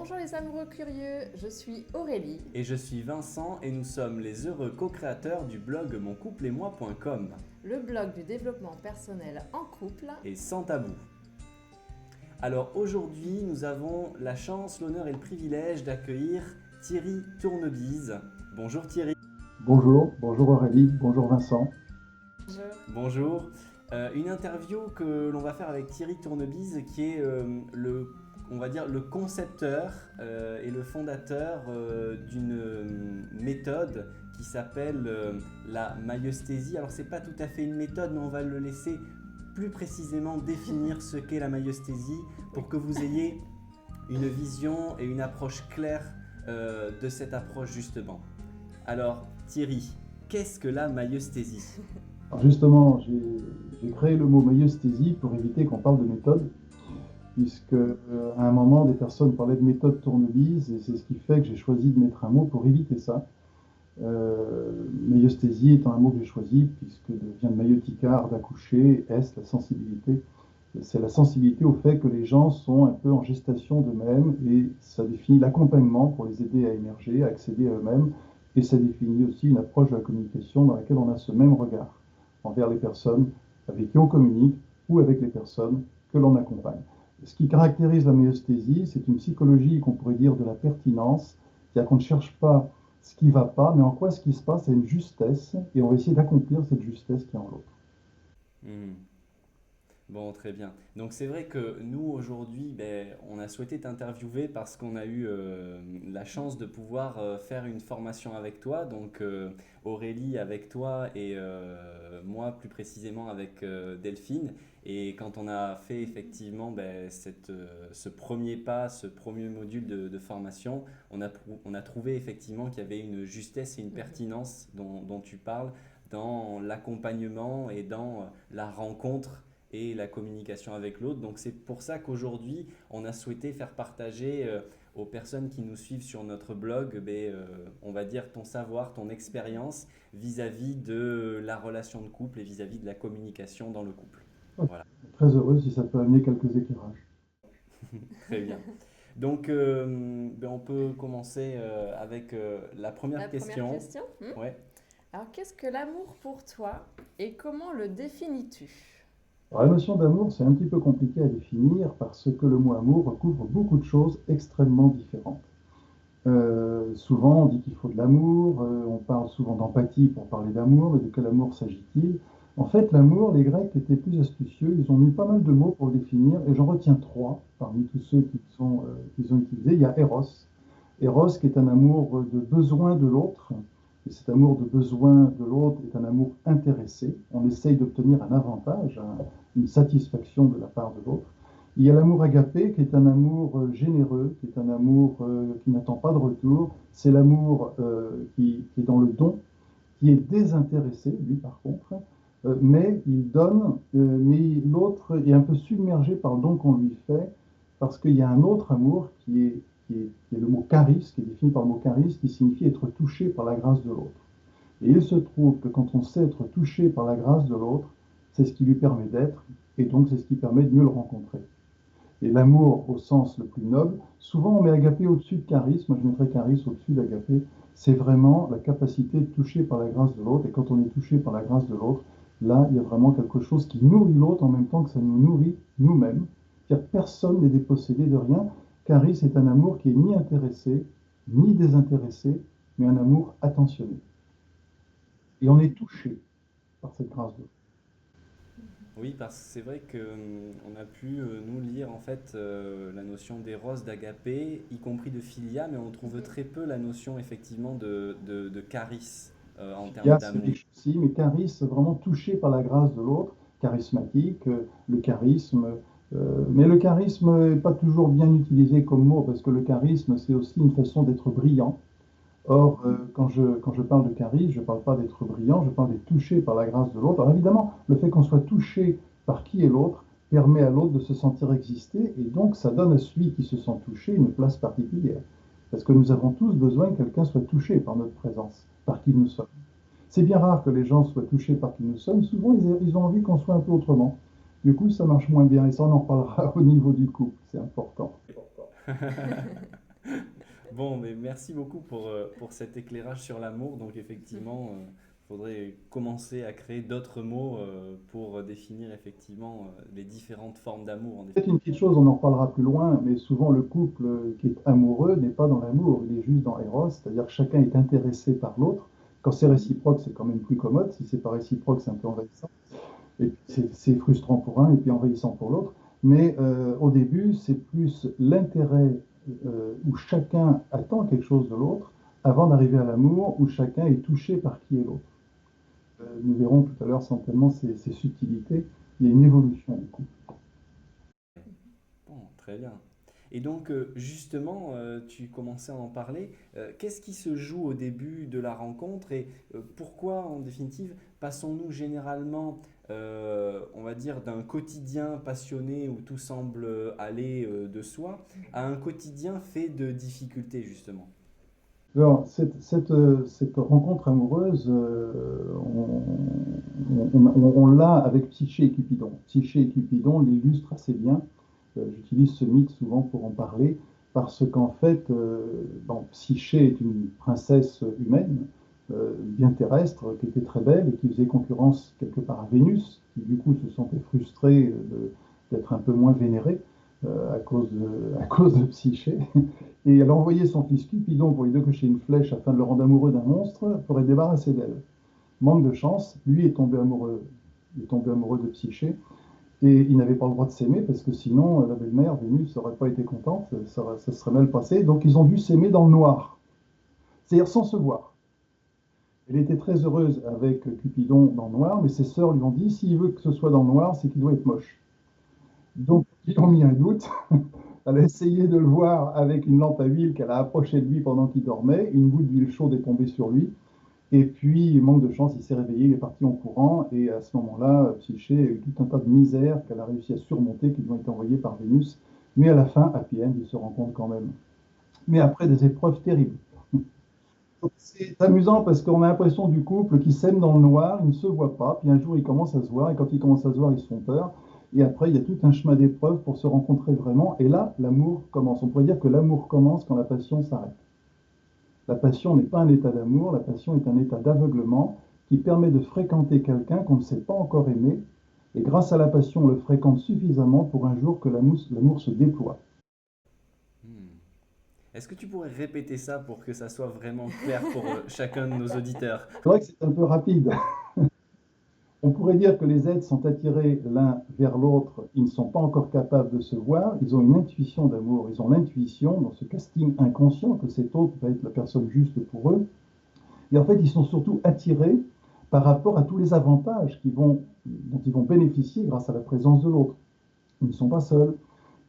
Bonjour les amoureux curieux, je suis Aurélie. Et je suis Vincent et nous sommes les heureux co-créateurs du blog moncoupleetmoi.com Le blog du développement personnel en couple. et sans tabou. Alors aujourd'hui, nous avons la chance, l'honneur et le privilège d'accueillir Thierry Tournebise. Bonjour Thierry. Bonjour Aurélie, bonjour Vincent. Bonjour. Une interview que l'on va faire avec Thierry Tournebise qui est le concepteur et le fondateur d'une méthode qui s'appelle la maïeusthésie. Alors c'est pas tout à fait une méthode, mais on va le laisser plus précisément définir ce qu'est la maïeusthésie pour que vous ayez une vision et une approche claire de cette approche justement. Alors Thierry, qu'est-ce que la maïeusthésie ? Alors justement, j'ai créé le mot maïeusthésie pour éviter qu'on parle de méthode, puisque à un moment des personnes parlaient de méthode Tournebise et c'est ce qui fait que j'ai choisi de mettre un mot pour éviter ça. Maïeusthésie étant un mot que j'ai choisi puisque vient de maïeutica, d'accoucher, est la sensibilité. C'est la sensibilité au fait que les gens sont un peu en gestation d'eux-mêmes et ça définit l'accompagnement pour les aider à émerger, à accéder à eux-mêmes et ça définit aussi une approche de la communication dans laquelle on a ce même regard envers les personnes avec qui on communique ou avec les personnes que l'on accompagne. Ce qui caractérise la maïeusthésie, c'est une psychologie qu'on pourrait dire de la pertinence, c'est-à-dire qu'on ne cherche pas ce qui ne va pas, mais en quoi ce qui se passe a une justesse, et on va essayer d'accomplir cette justesse qui est en l'autre. Bon, très bien. Donc c'est vrai que nous aujourd'hui, on a souhaité t'interviewer parce qu'on a eu la chance de pouvoir faire une formation avec toi. Donc Aurélie avec toi et moi plus précisément avec Delphine. Et quand on a fait effectivement ce premier pas, ce premier module de formation, on a trouvé effectivement qu'il y avait une justesse et une pertinence dont tu parles dans l'accompagnement et dans la rencontre et la communication avec l'autre. Donc c'est pour ça qu'aujourd'hui, on a souhaité faire partager aux personnes qui nous suivent sur notre blog, on va dire ton savoir, ton expérience vis-à-vis de la relation de couple et vis-à-vis de la communication dans le couple. Voilà. Très heureux si ça peut amener quelques éclairages. Très bien. Donc on peut commencer avec la première question. Ouais. Alors qu'est-ce que l'amour pour toi et comment le définis-tu ? Alors, la notion d'amour, c'est un petit peu compliqué à définir parce que le mot amour recouvre beaucoup de choses extrêmement différentes. Souvent, on dit qu'il faut de l'amour, on parle souvent d'empathie pour parler d'amour, mais de quel amour s'agit-il ? En fait, l'amour, les Grecs étaient plus astucieux, ils ont mis pas mal de mots pour le définir, et j'en retiens trois parmi tous ceux qu'ils ont utilisés. Il y a Eros. Eros qui est un amour de besoin de l'autre, et cet amour de besoin de l'autre est un amour intéressé. On essaye d'obtenir un avantage, une satisfaction de la part de l'autre. Il y a l'amour agapé qui est un amour généreux, qui est un amour qui n'attend pas de retour. C'est l'amour qui est dans le don, qui est désintéressé, lui par contre, mais il donne, mais l'autre est un peu submergé par le don qu'on lui fait, parce qu'il y a un autre amour qui est le mot charis, qui est défini par le mot charis, qui signifie être touché par la grâce de l'autre. Et il se trouve que quand on sait être touché par la grâce de l'autre, c'est ce qui lui permet d'être, et donc c'est ce qui permet de mieux le rencontrer. Et l'amour au sens le plus noble, souvent on met agapé au-dessus de charis, moi je mettrais charis au-dessus d'agapé, c'est vraiment la capacité de toucher par la grâce de l'autre, et quand on est touché par la grâce de l'autre, là il y a vraiment quelque chose qui nourrit l'autre en même temps que ça nous nourrit nous-mêmes. C'est-à-dire personne n'est dépossédé de rien. Charis est un amour qui est ni intéressé, ni désintéressé, mais un amour attentionné. Et on est touché par cette grâce de l'autre. Oui, parce que c'est vrai qu'on a pu nous lire en fait la notion d'éros, d'agapé, y compris de philia, mais on trouve très peu la notion effectivement de charis en termes d'amour. C'est aussi, mais charis, vraiment touché par la grâce de l'autre, charismatique, le charisme. Mais le charisme n'est pas toujours bien utilisé comme mot, parce que le charisme, c'est aussi une façon d'être brillant. Or, quand je parle de charisme, je ne parle pas d'être brillant, je parle d'être touché par la grâce de l'autre. Alors évidemment, le fait qu'on soit touché par qui est l'autre permet à l'autre de se sentir exister, et donc ça donne à celui qui se sent touché une place particulière. Parce que nous avons tous besoin que quelqu'un soit touché par notre présence, par qui nous sommes. C'est bien rare que les gens soient touchés par qui nous sommes, souvent ils ont envie qu'on soit un peu autrement. Du coup, ça marche moins bien, et ça on en reparlera au niveau du couple, c'est important. Bon, mais merci beaucoup pour cet éclairage sur l'amour. Donc effectivement, il faudrait commencer à créer d'autres mots pour définir effectivement les différentes formes d'amour en Peut-être définitive. une petite chose, on en reparlera plus loin, mais souvent le couple qui est amoureux n'est pas dans l'amour, il est juste dans Eros, c'est-à-dire que chacun est intéressé par l'autre. Quand c'est réciproque, c'est quand même plus commode. Si c'est pas réciproque, c'est un peu envahissant. Et puis c'est frustrant pour un et puis envahissant pour l'autre. Mais au début, c'est plus l'intérêt où chacun attend quelque chose de l'autre avant d'arriver à l'amour où chacun est touché par qui est l'autre. Nous verrons tout à l'heure certainement ces subtilités. Il y a une évolution du coup. Bon, très bien. Et donc, justement, tu commençais à en parler. Qu'est-ce qui se joue au début de la rencontre et pourquoi, en définitive, passons-nous généralement, on va dire, d'un quotidien passionné où tout semble aller de soi à un quotidien fait de difficultés, justement? Alors, cette rencontre amoureuse, on l'a avec Psyché et Cupidon. Psyché et Cupidon l'illustrent assez bien. J'utilise ce mythe souvent pour en parler, parce qu'en fait, bon, Psyché est une princesse humaine, bien terrestre, qui était très belle et qui faisait concurrence quelque part à Vénus, qui du coup se sentait frustrée d'être un peu moins vénérée à cause de Psyché. Et elle a envoyé son fils Cupidon pour lui décocher une flèche afin de le rendre amoureux d'un monstre pour être débarrassé d'elle. Manque de chance, lui est tombé amoureux de Psyché et il n'avait pas le droit de s'aimer parce que sinon la belle-mère Vénus n'aurait pas été contente, ça serait mal passé. Donc ils ont dû s'aimer dans le noir, c'est-à-dire sans se voir. Elle était très heureuse avec Cupidon dans le noir, mais ses sœurs lui ont dit s'il veut que ce soit dans le noir, c'est qu'il doit être moche. Donc ils ont mis un doute. Elle a essayé de le voir avec une lampe à huile qu'elle a approchée de lui pendant qu'il dormait. Une goutte d'huile chaude est tombée sur lui. Et puis, manque de chance, il s'est réveillé, il est parti en courant. Et à ce moment-là, Psyché a eu tout un tas de misères qu'elle a réussi à surmonter, qui lui ont été envoyées par Vénus. Mais à la fin, happy end, ils se rencontrent quand même. Mais après des épreuves terribles. C'est amusant parce qu'on a l'impression du couple qui s'aime dans le noir, ils ne se voient pas, puis un jour ils commencent à se voir, et quand ils commencent à se voir, ils se font peur. Et après, il y a tout un chemin d'épreuves pour se rencontrer vraiment. Et là, l'amour commence. On pourrait dire que l'amour commence quand la passion s'arrête. La passion n'est pas un état d'amour, la passion est un état d'aveuglement qui permet de fréquenter quelqu'un qu'on ne sait pas encore aimer. Et grâce à la passion, on le fréquente suffisamment pour un jour que l'amour se déploie. Hmm. Est-ce que tu pourrais répéter ça pour que ça soit vraiment clair pour chacun de nos auditeurs? C'est vrai que c'est un peu rapide. On pourrait dire que les êtres sont attirés l'un vers l'autre, ils ne sont pas encore capables de se voir, ils ont une intuition d'amour, ils ont l'intuition dans ce casting inconscient que cet autre va être la personne juste pour eux. Et en fait, ils sont surtout attirés par rapport à tous les avantages dont ils vont bénéficier grâce à la présence de l'autre. Ils ne sont pas seuls,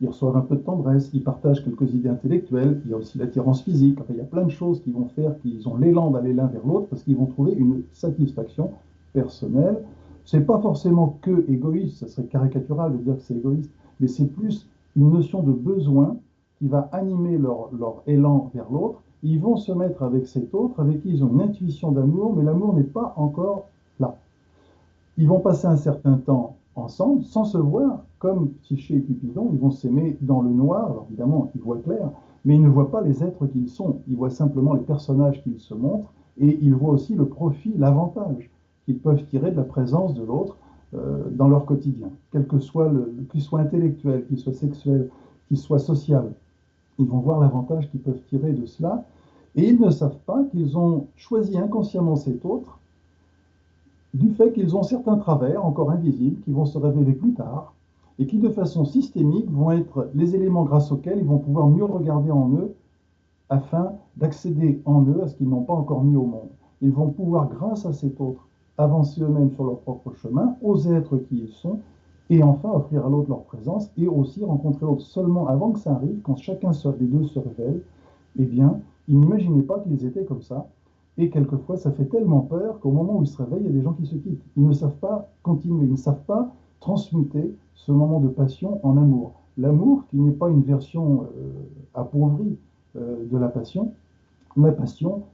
ils reçoivent un peu de tendresse, ils partagent quelques idées intellectuelles, il y a aussi l'attirance physique, enfin, il y a plein de choses qui vont faire qu'ils ont l'élan d'aller l'un vers l'autre parce qu'ils vont trouver une satisfaction personnelle. C'est pas forcément que égoïste, ça serait caricatural de dire que c'est égoïste, mais c'est plus une notion de besoin qui va animer leur élan vers l'autre. Ils vont se mettre avec cet autre, avec qui ils ont une intuition d'amour, mais l'amour n'est pas encore là. Ils vont passer un certain temps ensemble, sans se voir, comme Psyché et Cupidon, ils vont s'aimer dans le noir. Alors évidemment, ils voient clair, mais ils ne voient pas les êtres qu'ils sont. Ils voient simplement les personnages qu'ils se montrent, et ils voient aussi le profit, l'avantage qu'ils peuvent tirer de la présence de l'autre dans leur quotidien, quel que soit qu'il soit intellectuel, qu'il soit sexuel, qu'il soit social. Ils vont voir l'avantage qu'ils peuvent tirer de cela, et ils ne savent pas qu'ils ont choisi inconsciemment cet autre du fait qu'ils ont certains travers encore invisibles qui vont se révéler plus tard et qui de façon systémique vont être les éléments grâce auxquels ils vont pouvoir mieux regarder en eux afin d'accéder en eux à ce qu'ils n'ont pas encore mis au monde. Ils vont pouvoir, grâce à cet autre, avancer eux-mêmes sur leur propre chemin, oser être qui ils sont, et enfin offrir à l'autre leur présence, et aussi rencontrer l'autre seulement avant que ça arrive, quand chacun des deux se révèle, eh bien, ils n'imaginaient pas qu'ils étaient comme ça, et quelquefois ça fait tellement peur qu'au moment où ils se réveillent, il y a des gens qui se quittent. Ils ne savent pas continuer, ils ne savent pas transmuter ce moment de passion en amour. L'amour qui n'est pas une version appauvrie de la passion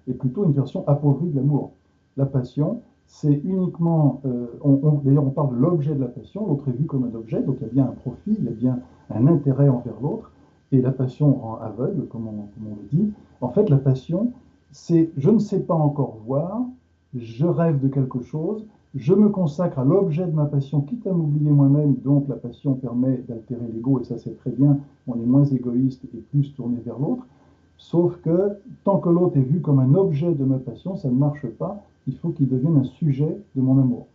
est plutôt une version appauvrie de l'amour. La passion, c'est uniquement, d'ailleurs on parle de l'objet de la passion, l'autre est vu comme un objet, donc il y a bien un profit, il y a bien un intérêt envers l'autre, Et la passion rend aveugle, comme on le dit. En fait, la passion, c'est je ne sais pas encore voir, je rêve de quelque chose, je me consacre à l'objet de ma passion, quitte à m'oublier moi-même, donc la passion permet d'altérer l'ego, et ça c'est très bien, on est moins égoïste et plus tourné vers l'autre, sauf que tant que l'autre est vu comme un objet de ma passion, ça ne marche pas, il faut qu'il devienne un sujet de mon amour.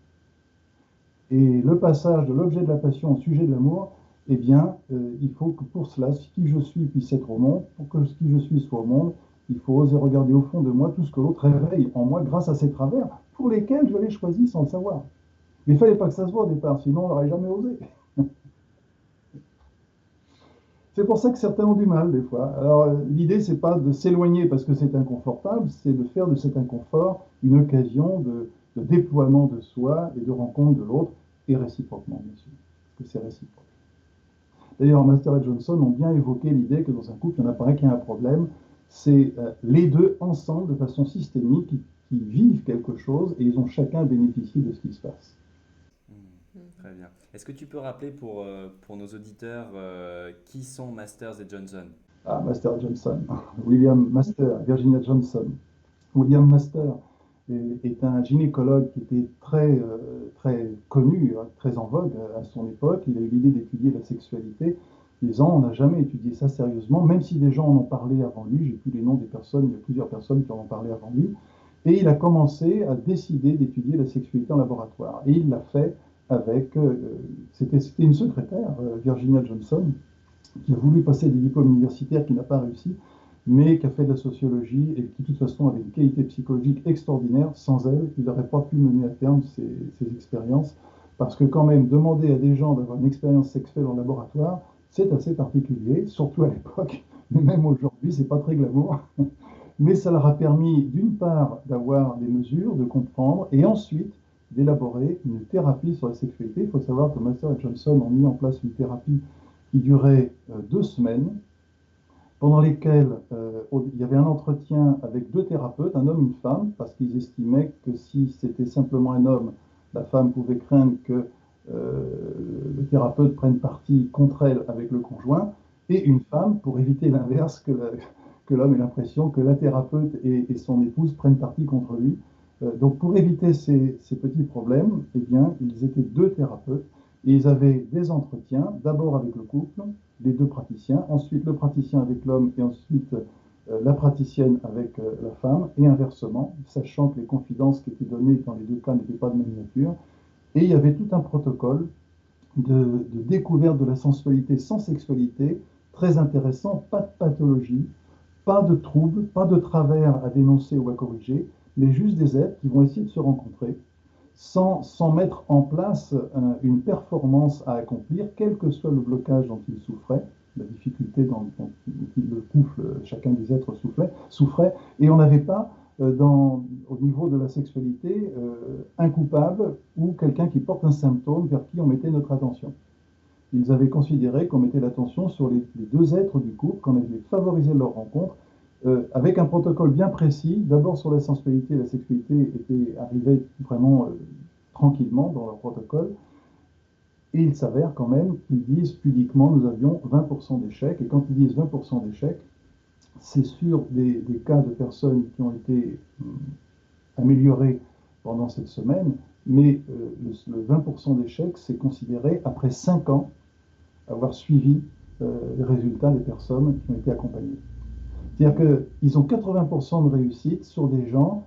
Et le passage de l'objet de la passion au sujet de l'amour, eh bien, il faut que pour cela, qui je suis puisse être au monde, pour que qui je suis soit au monde, il faut oser regarder au fond de moi tout ce que l'autre réveille en moi grâce à ses travers, pour lesquels je l'ai choisi sans le savoir. Mais il ne fallait pas que ça se voit au départ, sinon on n'aurait jamais osé. C'est pour ça que certains ont du mal des fois. Alors l'idée, c'est pas de s'éloigner parce que c'est inconfortable, c'est de faire de cet inconfort une occasion de déploiement de soi et de rencontre de l'autre, et réciproquement, bien sûr, parce que c'est réciproque. D'ailleurs, Master et Johnson ont bien évoqué l'idée que dans un couple, il n'y en a pas un qui a un problème, c'est les deux ensemble, de façon systémique, qui vivent quelque chose et ils ont chacun bénéficié de ce qui se passe. Très bien. Est-ce que tu peux rappeler pour nos auditeurs qui sont Masters et Johnson? Ah, Master et Johnson, William Master, Virginia Johnson. William Master est un gynécologue qui était très connu, très en vogue à son époque. Il a eu l'idée d'étudier la sexualité, disant on n'a jamais étudié ça sérieusement, même si des gens en ont parlé avant lui. J'ai plus les noms des personnes, il y a plusieurs personnes qui en ont parlé avant lui. Et il a commencé à décider d'étudier la sexualité en laboratoire. Et il l'a fait avec, c'était une secrétaire, Virginia Johnson, qui a voulu passer des diplômes universitaires, qui n'a pas réussi, mais qui a fait de la sociologie et qui, de toute façon, avait une qualité psychologique extraordinaire. Sans elle, il n'aurait pas pu mener à terme ses expériences. Parce que quand même, demander à des gens d'avoir une expérience sexuelle en laboratoire, c'est assez particulier, surtout à l'époque, mais même aujourd'hui, c'est pas très glamour. Mais ça leur a permis, d'une part, d'avoir des mesures, de comprendre, et ensuite d'élaborer une thérapie sur la sexualité. Il faut savoir que Master et Johnson ont mis en place une thérapie qui durait 2 semaines, pendant lesquelles il y avait un entretien avec deux thérapeutes, un homme et une femme, parce qu'ils estimaient que si c'était simplement un homme, la femme pouvait craindre que le thérapeute prenne parti contre elle avec le conjoint, et une femme pour éviter l'inverse, que l'homme ait l'impression que la thérapeute et son épouse prennent parti contre lui. Donc pour éviter ces petits problèmes, eh bien, ils étaient deux thérapeutes et ils avaient des entretiens, d'abord avec le couple, les deux praticiens, ensuite le praticien avec l'homme et ensuite la praticienne avec la femme, et inversement, sachant que les confidences qui étaient données dans les deux cas n'étaient pas de même nature. Et il y avait tout un protocole de découverte de la sensualité sans sexualité, très intéressant, pas de pathologie, pas de troubles, pas de travers à dénoncer ou à corriger, mais juste des êtres qui vont essayer de se rencontrer sans mettre en place une performance à accomplir, quel que soit le blocage dont ils souffraient, la difficulté dont le couple, chacun des êtres souffrait, et on n'avait pas au niveau de la sexualité un coupable ou quelqu'un qui porte un symptôme vers qui on mettait notre attention. Ils avaient considéré qu'on mettait l'attention sur les deux êtres du couple, qu'on avait favorisé leur rencontre, avec un protocole bien précis. D'abord sur la sensualité, la sexualité arrivait vraiment tranquillement dans leur protocole. Et il s'avère quand même qu'ils disent pudiquement nous avions 20% d'échecs. Et quand ils disent 20% d'échecs, c'est sur des cas de personnes qui ont été améliorées pendant cette semaine, mais le 20% d'échecs, c'est considéré après 5 ans avoir suivi les résultats des personnes qui ont été accompagnées. C'est-à-dire qu'ils ont 80% de réussite sur des gens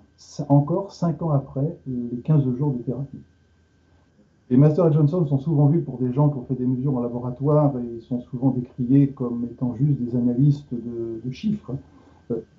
encore 5 ans après les 15 jours de thérapie. Les Master et Johnson sont souvent vus pour des gens qui ont fait des mesures en laboratoire et ils sont souvent décriés comme étant juste des analystes de chiffres.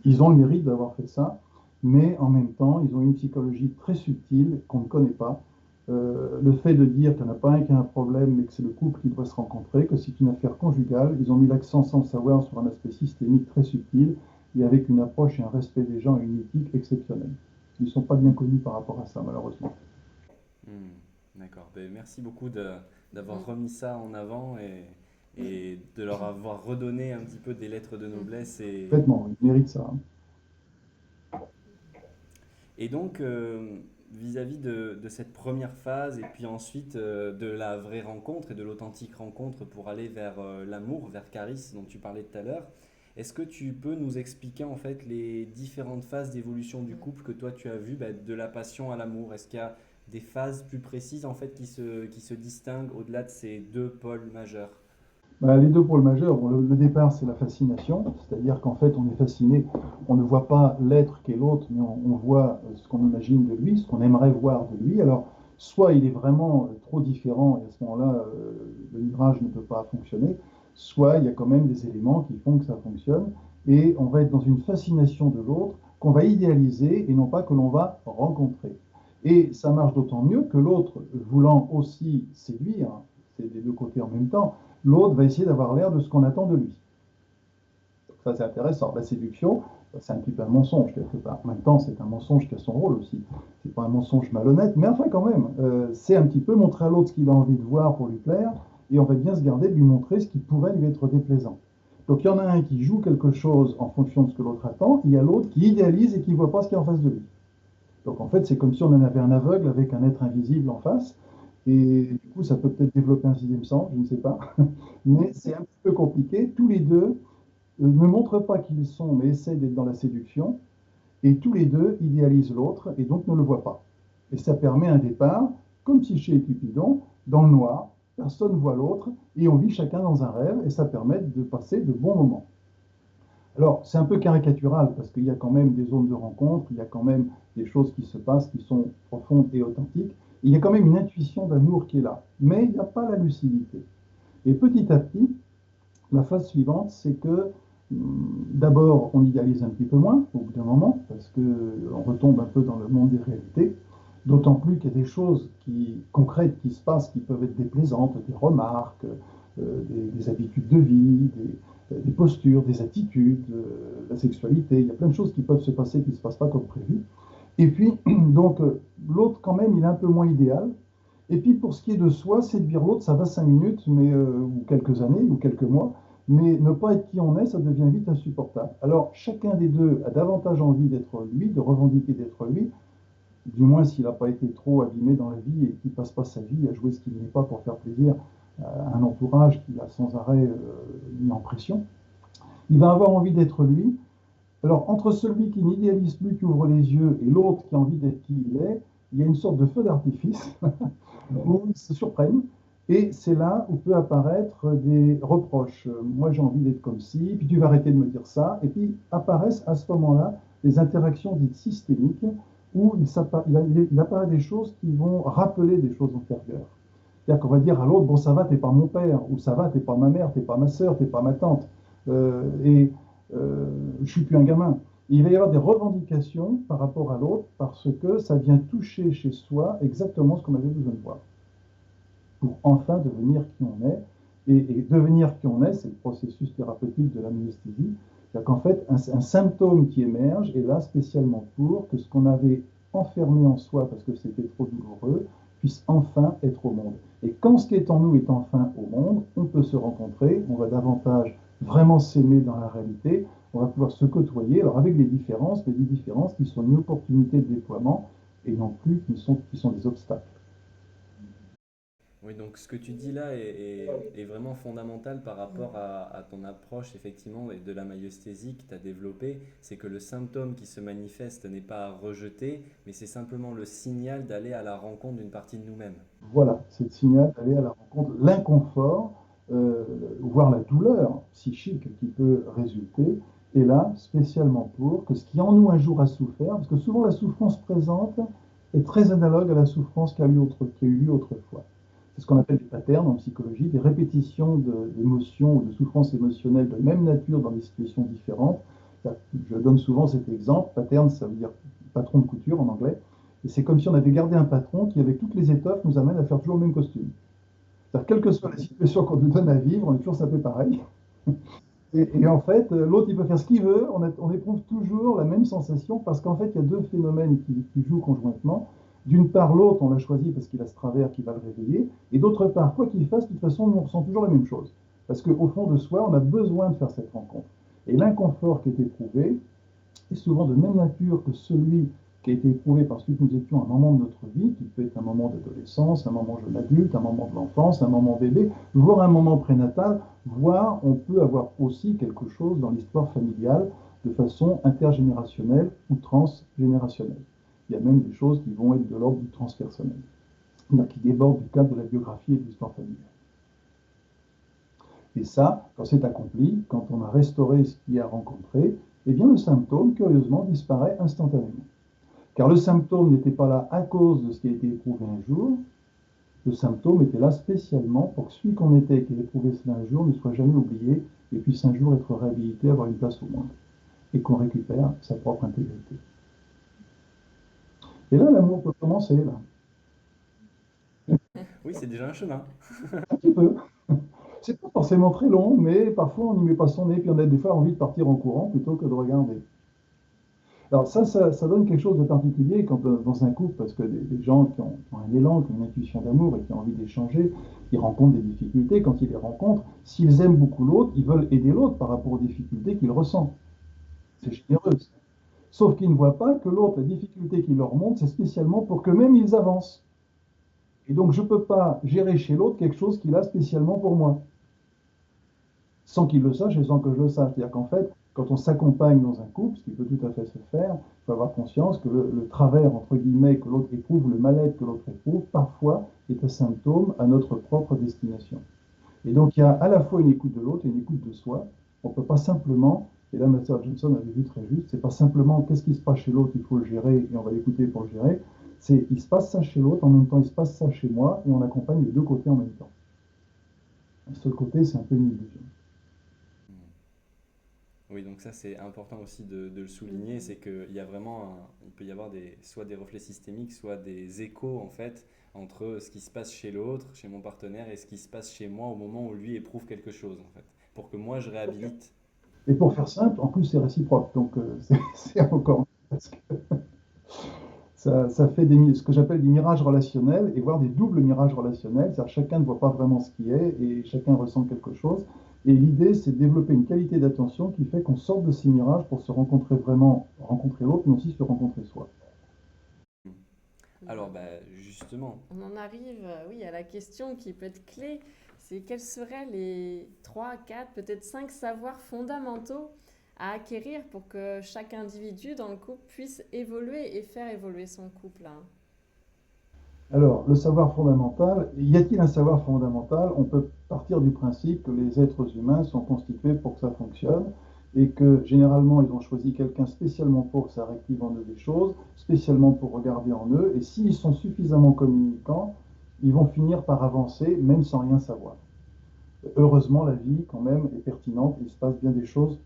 Ils ont le mérite d'avoir fait ça, mais en même temps, ils ont une psychologie très subtile qu'on ne connaît pas. Le fait de dire qu'il n'y en a pas un qui a un problème, mais que c'est le couple qui doit se rencontrer, que c'est une affaire conjugale, ils ont mis l'accent sans le savoir sur un aspect systémique très subtil et avec une approche et un respect des gens et une éthique exceptionnelle. Ils ne sont pas bien connus par rapport à ça, malheureusement. D'accord. Merci beaucoup d'avoir remis ça en avant et de leur avoir redonné un petit peu des lettres de noblesse. Complètement, ils méritent ça. Et donc, vis-à-vis de cette première phase et puis ensuite de la vraie rencontre et de l'authentique rencontre pour aller vers l'amour, vers Caris dont tu parlais tout à l'heure, est-ce que tu peux nous expliquer en fait les différentes phases d'évolution du couple que toi tu as vues, de la passion à l'amour? Est-ce qu'il y a des phases plus précises en fait qui se distinguent au-delà de ces deux pôles majeurs? Bah, les deux pôles majeurs, bon, le départ, c'est la fascination, c'est-à-dire qu'en fait, on est fasciné, on ne voit pas l'être qu'est l'autre, mais on voit ce qu'on imagine de lui, ce qu'on aimerait voir de lui. Alors, soit il est vraiment trop différent, et à ce moment-là, le mirage ne peut pas fonctionner, soit il y a quand même des éléments qui font que ça fonctionne, et on va être dans une fascination de l'autre qu'on va idéaliser et non pas que l'on va rencontrer. Et ça marche d'autant mieux que l'autre, voulant aussi séduire, c'est des deux côtés en même temps, l'autre va essayer d'avoir l'air de ce qu'on attend de lui. Donc ça, c'est intéressant. La séduction, c'est un petit peu un mensonge quelque part. En même temps, c'est un mensonge qui a son rôle aussi. C'est pas un mensonge malhonnête, mais enfin quand même, c'est un petit peu montrer à l'autre ce qu'il a envie de voir pour lui plaire, et on va bien se garder de lui montrer ce qui pourrait lui être déplaisant. Donc il y en a un qui joue quelque chose en fonction de ce que l'autre attend, il y a l'autre qui idéalise et qui ne voit pas ce qu'il y a en face de lui. Donc en fait, c'est comme si on en avait un aveugle avec un être invisible en face. Et du coup, ça peut peut-être développer un sixième sens, je ne sais pas. Mais c'est un petit peu compliqué. Tous les deux ne montrent pas qui ils sont, mais essaient d'être dans la séduction. Et tous les deux idéalisent l'autre et donc ne le voient pas. Et ça permet un départ, comme Psyché et Cupidon, dans le noir. Personne ne voit l'autre et on vit chacun dans un rêve et ça permet de passer de bons moments. Alors, c'est un peu caricatural parce qu'il y a quand même des zones de rencontre, il y a quand même des choses qui se passent qui sont profondes et authentiques. Il y a quand même une intuition d'amour qui est là, mais il n'y a pas la lucidité. Et petit à petit, la phase suivante, c'est que d'abord, on idéalise un petit peu moins au bout d'un moment, parce qu'on retombe un peu dans le monde des réalités, d'autant plus qu'il y a des choses concrètes qui se passent qui peuvent être déplaisantes, des remarques, des habitudes de vie, des postures, des attitudes, la sexualité, il y a plein de choses qui peuvent se passer qui ne se passent pas comme prévu. Et puis, donc, l'autre, quand même, il est un peu moins idéal. Et puis, pour ce qui est de soi, séduire l'autre, ça va 5 minutes, ou quelques années, ou quelques mois. Mais ne pas être qui on est, ça devient vite insupportable. Alors, chacun des deux a davantage envie d'être lui, de revendiquer d'être lui, du moins s'il n'a pas été trop abîmé dans la vie et qu'il ne passe pas sa vie à jouer ce qu'il n'est pas pour faire plaisir à un entourage qu'il a sans arrêt mis en pression. Il va avoir envie d'être lui. Alors, entre celui qui n'idéalise plus, qui ouvre les yeux, et l'autre qui a envie d'être qui il est, il y a une sorte de feu d'artifice où ils se surprennent. Et c'est là où peut apparaître des reproches. Moi, j'ai envie d'être comme ci, puis tu vas arrêter de me dire ça. Et puis apparaissent à ce moment-là des interactions dites systémiques où il apparaît des choses qui vont rappeler des choses antérieures. C'est-à-dire qu'on va dire à l'autre, bon, ça va, t'es pas mon père, ou ça va, t'es pas ma mère, t'es pas ma sœur, t'es pas ma tante. Je suis plus un gamin. Et il va y avoir des revendications par rapport à l'autre parce que ça vient toucher chez soi exactement ce qu'on avait besoin de voir pour enfin devenir qui on est. Et devenir qui on est, c'est le processus thérapeutique de l'amnesthésie. C'est-à-dire qu'en fait, un symptôme qui émerge est là spécialement pour que ce qu'on avait enfermé en soi parce que c'était trop douloureux puisse enfin être au monde. Et quand ce qui est en nous est enfin au monde, on peut se rencontrer, on va davantage vraiment s'aimer dans la réalité, on va pouvoir se côtoyer, alors avec des différences, mais des différences qui sont une opportunité de déploiement et non plus qui sont des obstacles. Oui, donc ce que tu dis là est vraiment fondamental par rapport à ton approche effectivement de la maïeusthésie que tu as développée. C'est que le symptôme qui se manifeste n'est pas à rejeter, mais c'est simplement le signal d'aller à la rencontre d'une partie de nous-mêmes. Voilà, c'est le signal d'aller à la rencontre, l'inconfort, voire la douleur psychique qui peut résulter, est là spécialement pour que ce qui en nous un jour a souffert, parce que souvent la souffrance présente est très analogue à la souffrance qui a eu lieu autrefois. C'est ce qu'on appelle des patterns en psychologie, des répétitions d'émotions ou de souffrances émotionnelles de même nature dans des situations différentes. Je donne souvent cet exemple. Pattern, ça veut dire patron de couture en anglais. Et c'est comme si on avait gardé un patron qui, avec toutes les étoffes, nous amène à faire toujours le même costume. C'est-à-dire, quelle que soit la situation qu'on nous donne à vivre, on est toujours sapé pareil. Et en fait, l'autre, il peut faire ce qu'il veut, on éprouve toujours la même sensation parce qu'en fait, il y a deux phénomènes qui jouent conjointement. D'une part, l'autre, on l'a choisi parce qu'il a ce travers qui va le réveiller. Et d'autre part, quoi qu'il fasse, de toute façon, on ressent toujours la même chose. Parce qu'au fond de soi, on a besoin de faire cette rencontre. Et l'inconfort qui est éprouvé est souvent de même nature que celui qui a été éprouvé parce que nous étions à un moment de notre vie, qui peut être un moment d'adolescence, un moment jeune adulte, un moment de l'enfance, un moment bébé, voire un moment prénatal, voire on peut avoir aussi quelque chose dans l'histoire familiale de façon intergénérationnelle ou transgénérationnelle. Il y a même des choses qui vont être de l'ordre du transpersonnel, qui débordent du cadre de la biographie et de l'histoire familiale. Et ça, quand c'est accompli, quand on a restauré ce qu'il y a rencontré, eh bien le symptôme, curieusement, disparaît instantanément. Car le symptôme n'était pas là à cause de ce qui a été éprouvé un jour, le symptôme était là spécialement pour que celui qu'on était, qui a éprouvé cela un jour, ne soit jamais oublié et puisse un jour être réhabilité, avoir une place au monde, et qu'on récupère sa propre intégrité. Et là, l'amour peut commencer, là. Oui, c'est déjà un chemin. Un petit peu. C'est pas forcément très long, mais parfois on n'y met pas son nez, puis on a des fois envie de partir en courant plutôt que de regarder. Alors ça donne quelque chose de particulier quand, dans un couple, parce que des gens qui ont un élan, qui ont une intuition d'amour et qui ont envie d'échanger, ils rencontrent des difficultés. Quand ils les rencontrent, s'ils aiment beaucoup l'autre, ils veulent aider l'autre par rapport aux difficultés qu'il ressent. C'est généreux. Sauf qu'ils ne voient pas que l'autre, la difficulté qu'il leur montre, c'est spécialement pour qu'eux-mêmes ils avancent. Et donc je ne peux pas gérer chez l'autre quelque chose qu'il a spécialement pour moi, sans qu'il le sache et sans que je le sache. C'est-à-dire qu'en fait, quand on s'accompagne dans un couple, ce qui peut tout à fait se faire, il faut avoir conscience que le travers, entre guillemets, que l'autre éprouve, le mal-être que l'autre éprouve, parfois est un symptôme à notre propre destination. Et donc il y a à la fois une écoute de l'autre et une écoute de soi. On ne peut pas simplement, et là Master Johnson avait vu très juste, c'est pas simplement qu'est-ce qui se passe chez l'autre, il faut le gérer et on va l'écouter pour le gérer. C'est il se passe ça chez l'autre, en même temps il se passe ça chez moi, et on accompagne les deux côtés en même temps. Le seul côté, c'est un peu une illusion. Oui, donc ça c'est important aussi de le souligner, c'est qu'il y a vraiment, il peut y avoir soit des reflets systémiques, soit des échos en fait entre ce qui se passe chez l'autre, chez mon partenaire, et ce qui se passe chez moi au moment où lui éprouve quelque chose en fait, pour que moi je réhabilite. Et pour faire simple, en plus c'est réciproque, donc c'est encore parce que ça fait ce que j'appelle des mirages relationnels, et voire des doubles mirages relationnels, c'est-à-dire chacun ne voit pas vraiment ce qui est, et chacun ressent quelque chose. Et l'idée, c'est de développer une qualité d'attention qui fait qu'on sorte de ces mirages pour se rencontrer vraiment, rencontrer l'autre, mais aussi se rencontrer soi. Alors bah, justement, On en arrive, oui, à la question qui peut être clé, c'est quels seraient les 3, 4, peut-être 5 savoirs fondamentaux à acquérir pour que chaque individu dans le couple puisse évoluer et faire évoluer son couple, hein. Alors, le savoir fondamental, y a-t-il un savoir fondamental? On peut partir du principe que les êtres humains sont constitués pour que ça fonctionne et que généralement ils ont choisi quelqu'un spécialement pour que ça réactive en eux des choses, spécialement pour regarder en eux, et s'ils sont suffisamment communicants, ils vont finir par avancer même sans rien savoir. Heureusement, la vie quand même est pertinente, il se passe bien des choses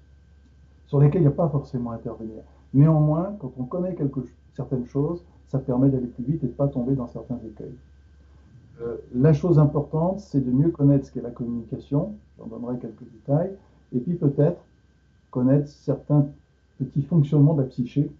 sur lesquelles il n'y a pas forcément à intervenir. Néanmoins, quand on connaît certaines choses, ça permet d'aller plus vite et de ne pas tomber dans certains écueils. La chose importante, c'est de mieux connaître ce qu'est la communication, j'en donnerai quelques détails, et puis peut-être connaître certains petits fonctionnements de la psyché,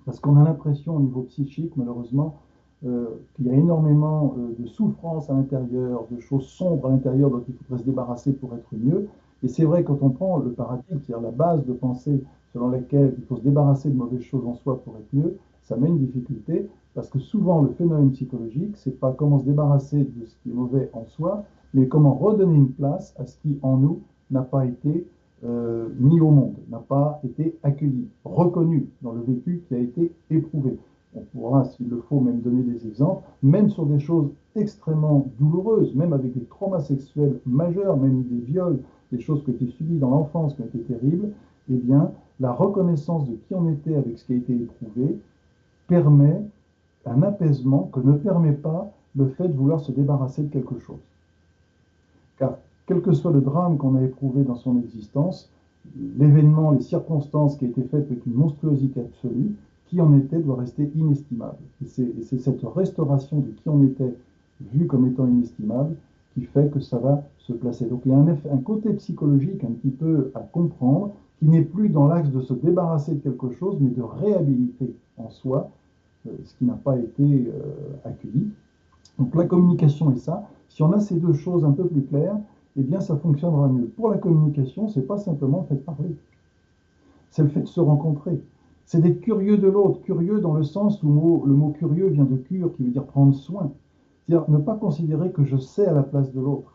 parce qu'on a l'impression au niveau psychique, malheureusement, qu'il y a énormément de souffrances à l'intérieur, de choses sombres à l'intérieur dont il faudrait se débarrasser pour être mieux. Et c'est vrai, quand on prend le paradigme, c'est-à-dire la base de pensée selon laquelle il faut se débarrasser de mauvaises choses en soi pour être mieux, ça met une difficulté, parce que souvent le phénomène psychologique, c'est pas comment se débarrasser de ce qui est mauvais en soi, mais comment redonner une place à ce qui en nous n'a pas été mis au monde, n'a pas été accueilli, reconnu dans le vécu qui a été éprouvé. On pourra, s'il le faut, même donner des exemples, même sur des choses extrêmement douloureuses, même avec des traumas sexuels majeurs, même des viols, des choses qui ont été subies dans l'enfance, qui ont été terribles, eh bien, la reconnaissance de qui on était avec ce qui a été éprouvé permet un apaisement que ne permet pas le fait de vouloir se débarrasser de quelque chose. Car quel que soit le drame qu'on a éprouvé dans son existence, l'événement, les circonstances qui a été faites avec une monstruosité absolue, qui en était doit rester inestimable. Et c'est cette restauration de qui on était vu comme étant inestimable qui fait que ça va se placer. Donc il y a un côté psychologique un petit peu à comprendre qui n'est plus dans l'axe de se débarrasser de quelque chose, mais de réhabiliter en soi ce qui n'a pas été accueilli. Donc la communication est ça. Si on a ces deux choses un peu plus claires, eh bien ça fonctionnera mieux. Pour la communication, c'est pas simplement le fait de parler, c'est le fait de se rencontrer. C'est d'être curieux de l'autre, curieux dans le sens où le mot curieux vient de cure, qui veut dire prendre soin. C'est-à-dire ne pas considérer que je sais à la place de l'autre.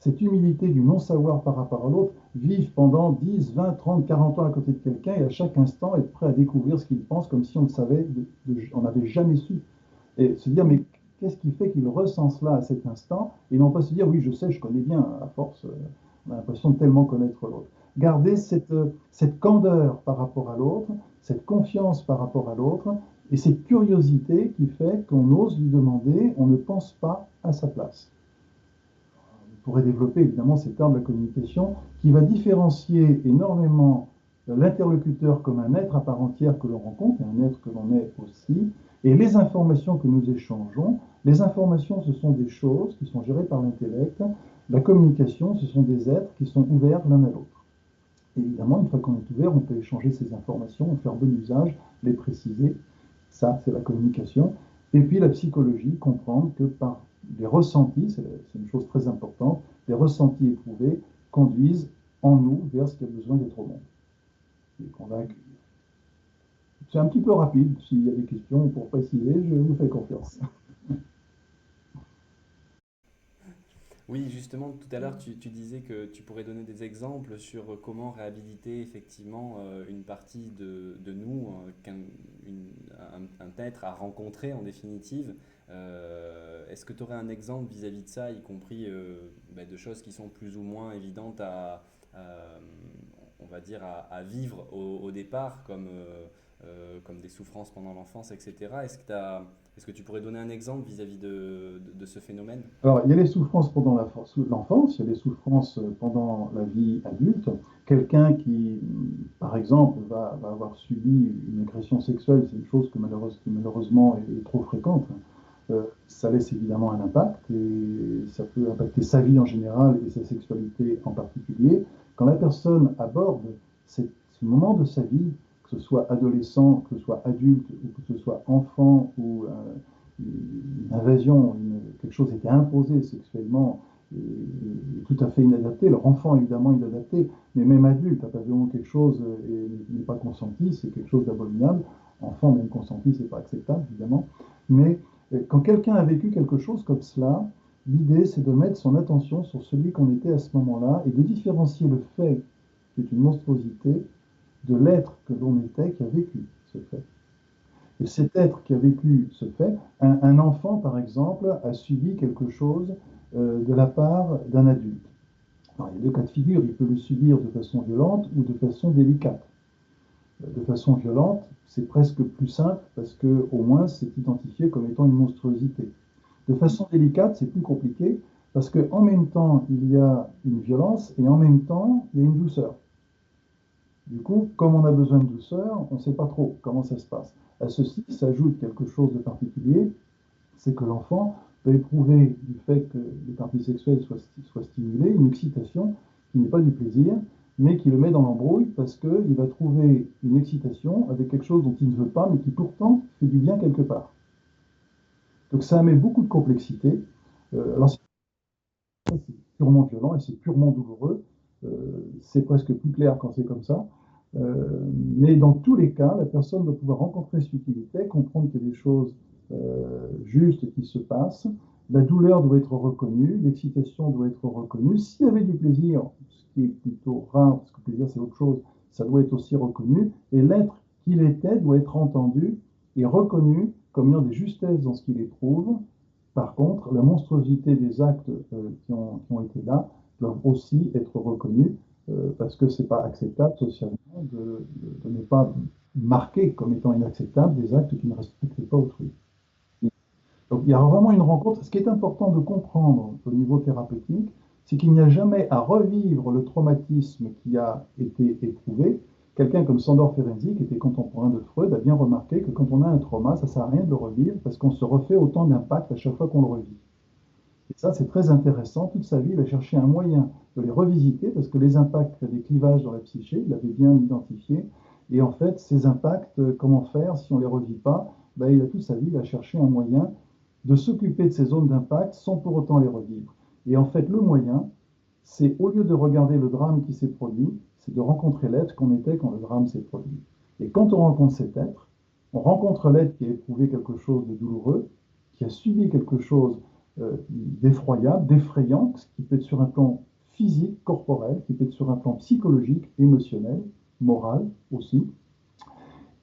Cette humilité du non-savoir par rapport à l'autre, vivre pendant 10, 20, 30, 40 ans à côté de quelqu'un et à chaque instant être prêt à découvrir ce qu'il pense comme si on le savait, on n'avait jamais su. Et se dire, mais qu'est-ce qui fait qu'il ressent cela à cet instant? Et non pas se dire, oui, je sais, je connais bien, à force, on a l'impression de tellement connaître l'autre. Garder cette candeur par rapport à l'autre, cette confiance par rapport à l'autre, et cette curiosité qui fait qu'on ose lui demander, on ne pense pas à sa place. On pourrait développer évidemment cet art de la communication qui va différencier énormément l'interlocuteur comme un être à part entière que l'on rencontre, et un être que l'on est aussi, et les informations que nous échangeons. Les informations, ce sont des choses qui sont gérées par l'intellect. La communication, ce sont des êtres qui sont ouverts l'un à l'autre. Évidemment, une fois qu'on est ouvert, on peut échanger ces informations, en faire bon usage, les préciser. Ça, c'est la communication. Et puis la psychologie, comprendre que par les ressentis, c'est une chose très importante, les ressentis éprouvés conduisent en nous vers ce qui a besoin d'être au monde. Et qu'on va accueillir. C'est un petit peu rapide. S'il y a des questions pour préciser, je vous fais confiance. Oui, justement, tout à l'heure, tu disais que tu pourrais donner des exemples sur comment réhabiliter effectivement une partie de nous, un être à rencontrer en définitive. Est-ce que tu aurais un exemple vis-à-vis de ça, y compris de choses qui sont plus ou moins évidentes à, on va dire, à vivre au départ, comme des souffrances pendant l'enfance, etc. Est-ce que tu pourrais donner un exemple vis-à-vis de ce phénomène? Alors, il y a les souffrances pendant l'enfance, il y a les souffrances pendant la vie adulte. Quelqu'un qui, par exemple, va avoir subi une agression sexuelle, c'est une chose qui malheureusement est trop fréquente. Ça laisse évidemment un impact et ça peut impacter sa vie en général et sa sexualité en particulier. Quand la personne aborde ce moment de sa vie, que ce soit adolescent, que ce soit adulte ou que ce soit enfant ou une invasion, quelque chose était imposé sexuellement et tout à fait inadapté. Leur enfant évidemment inadapté, mais même adulte, à partir du moment où quelque chose n'est pas consenti, c'est quelque chose d'abominable. Enfant même consenti, c'est pas acceptable évidemment. Mais quand quelqu'un a vécu quelque chose comme cela, l'idée c'est de mettre son attention sur celui qu'on était à ce moment-là et de différencier le fait qui est une monstruosité de l'être que l'on était qui a vécu ce fait. Et cet être qui a vécu ce fait, un enfant par exemple, a subi quelque chose de la part d'un adulte. Alors, il y a deux cas de figure, il peut le subir de façon violente ou de façon délicate. De façon violente, c'est presque plus simple parce que au moins c'est identifié comme étant une monstruosité. De façon délicate, c'est plus compliqué parce qu'en même temps, il y a une violence et en même temps, il y a une douceur. Du coup, comme on a besoin de douceur, on ne sait pas trop comment ça se passe. À ceci s'ajoute quelque chose de particulier, c'est que l'enfant peut éprouver du fait que les parties sexuelles soient stimulées, une excitation qui n'est pas du plaisir, mais qui le met dans l'embrouille parce qu'il va trouver une excitation avec quelque chose dont il ne veut pas, mais qui pourtant fait du bien quelque part. Donc ça met beaucoup de complexité. Alors c'est purement violent et c'est purement douloureux. C'est presque plus clair quand c'est comme ça. Mais dans tous les cas, la personne doit pouvoir rencontrer cette utilité, comprendre qu'il y a des choses justes qui se passent. La douleur doit être reconnue, l'excitation doit être reconnue. S'il y avait du plaisir, ce qui est plutôt rare, parce que le plaisir c'est autre chose, ça doit être aussi reconnu. Et l'être qu'il était doit être entendu et reconnu comme ayant des justesses dans ce qu'il éprouve. Par contre, la monstruosité des actes qui ont été là doivent aussi être reconnus parce que ce n'est pas acceptable socialement de ne pas marquer comme étant inacceptable des actes qui ne respectent pas autrui. Donc il y a vraiment une rencontre. Ce qui est important de comprendre au niveau thérapeutique, c'est qu'il n'y a jamais à revivre le traumatisme qui a été éprouvé. Quelqu'un comme Sándor Ferenczi, qui était contemporain de Freud, a bien remarqué que quand on a un trauma, ça ne sert à rien de le revivre parce qu'on se refait autant d'impact à chaque fois qu'on le revit. Et ça, c'est très intéressant. Toute sa vie, il a cherché un moyen de les revisiter parce que les impacts créent des clivages dans la psyché, il l'avait bien identifié. Et en fait, ces impacts, comment faire si on ne les revit pas? Il a toute sa vie, il a cherché un moyen de s'occuper de ces zones d'impact sans pour autant les revivre. Et en fait, le moyen, c'est au lieu de regarder le drame qui s'est produit, c'est de rencontrer l'être qu'on était quand le drame s'est produit. Et quand on rencontre cet être, on rencontre l'être qui a éprouvé quelque chose de douloureux, qui a subi quelque chose d'effroyable, d'effrayant, qui peut être sur un plan physique, corporel, qui peut être sur un plan psychologique, émotionnel, moral aussi.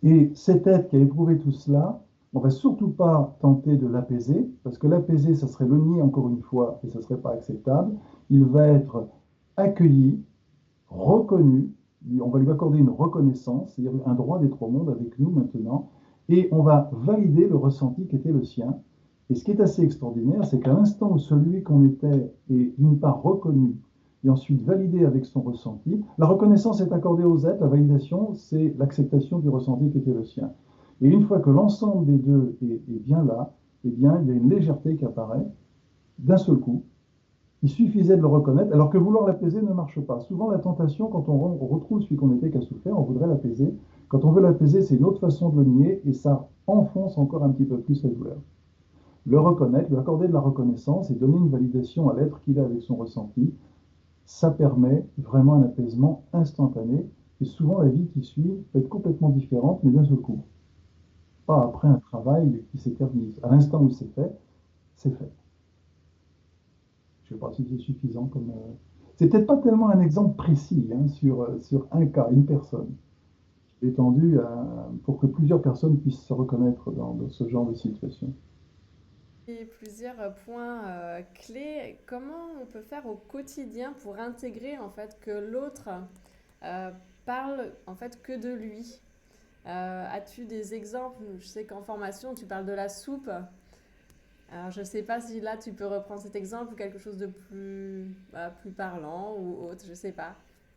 Et cet être qui a éprouvé tout cela, on ne va surtout pas tenter de l'apaiser, parce que l'apaiser, ça serait le nier encore une fois, et ça ne serait pas acceptable. Il va être accueilli, reconnu, on va lui accorder une reconnaissance, c'est-à-dire un droit d'être au monde avec nous maintenant, et on va valider le ressenti qui était le sien. Et ce qui est assez extraordinaire, c'est qu'à l'instant où celui qu'on était est d'une part reconnu et ensuite validé avec son ressenti, la reconnaissance est accordée aux êtres, la validation, c'est l'acceptation du ressenti qui était le sien. Et une fois que l'ensemble des deux est bien là, eh bien, il y a une légèreté qui apparaît d'un seul coup. Il suffisait de le reconnaître, alors que vouloir l'apaiser ne marche pas. Souvent, la tentation, quand on retrouve celui qu'on était qui a souffert, on voudrait l'apaiser. Quand on veut l'apaiser, c'est une autre façon de le nier, et ça enfonce encore un petit peu plus la douleur. Le reconnaître, lui accorder de la reconnaissance et donner une validation à l'être qu'il a avec son ressenti, ça permet vraiment un apaisement instantané. Et souvent, la vie qui suit peut être complètement différente, mais d'un seul coup. Pas après un travail qui s'éternise. À l'instant où c'est fait, c'est fait. Je ne sais pas si c'est suffisant comme. C'est peut-être pas tellement un exemple précis sur un cas, une personne. Je l'ai étendu pour que plusieurs personnes puissent se reconnaître dans ce genre de situation. Et plusieurs points clés. Comment on peut faire au quotidien pour intégrer en fait que l'autre euh, parle en fait que de lui? As-tu des exemples? Je sais qu'en formation tu parles de la soupe. Alors je ne sais pas si là tu peux reprendre cet exemple ou quelque chose de plus parlant ou autre. Je ne sais pas.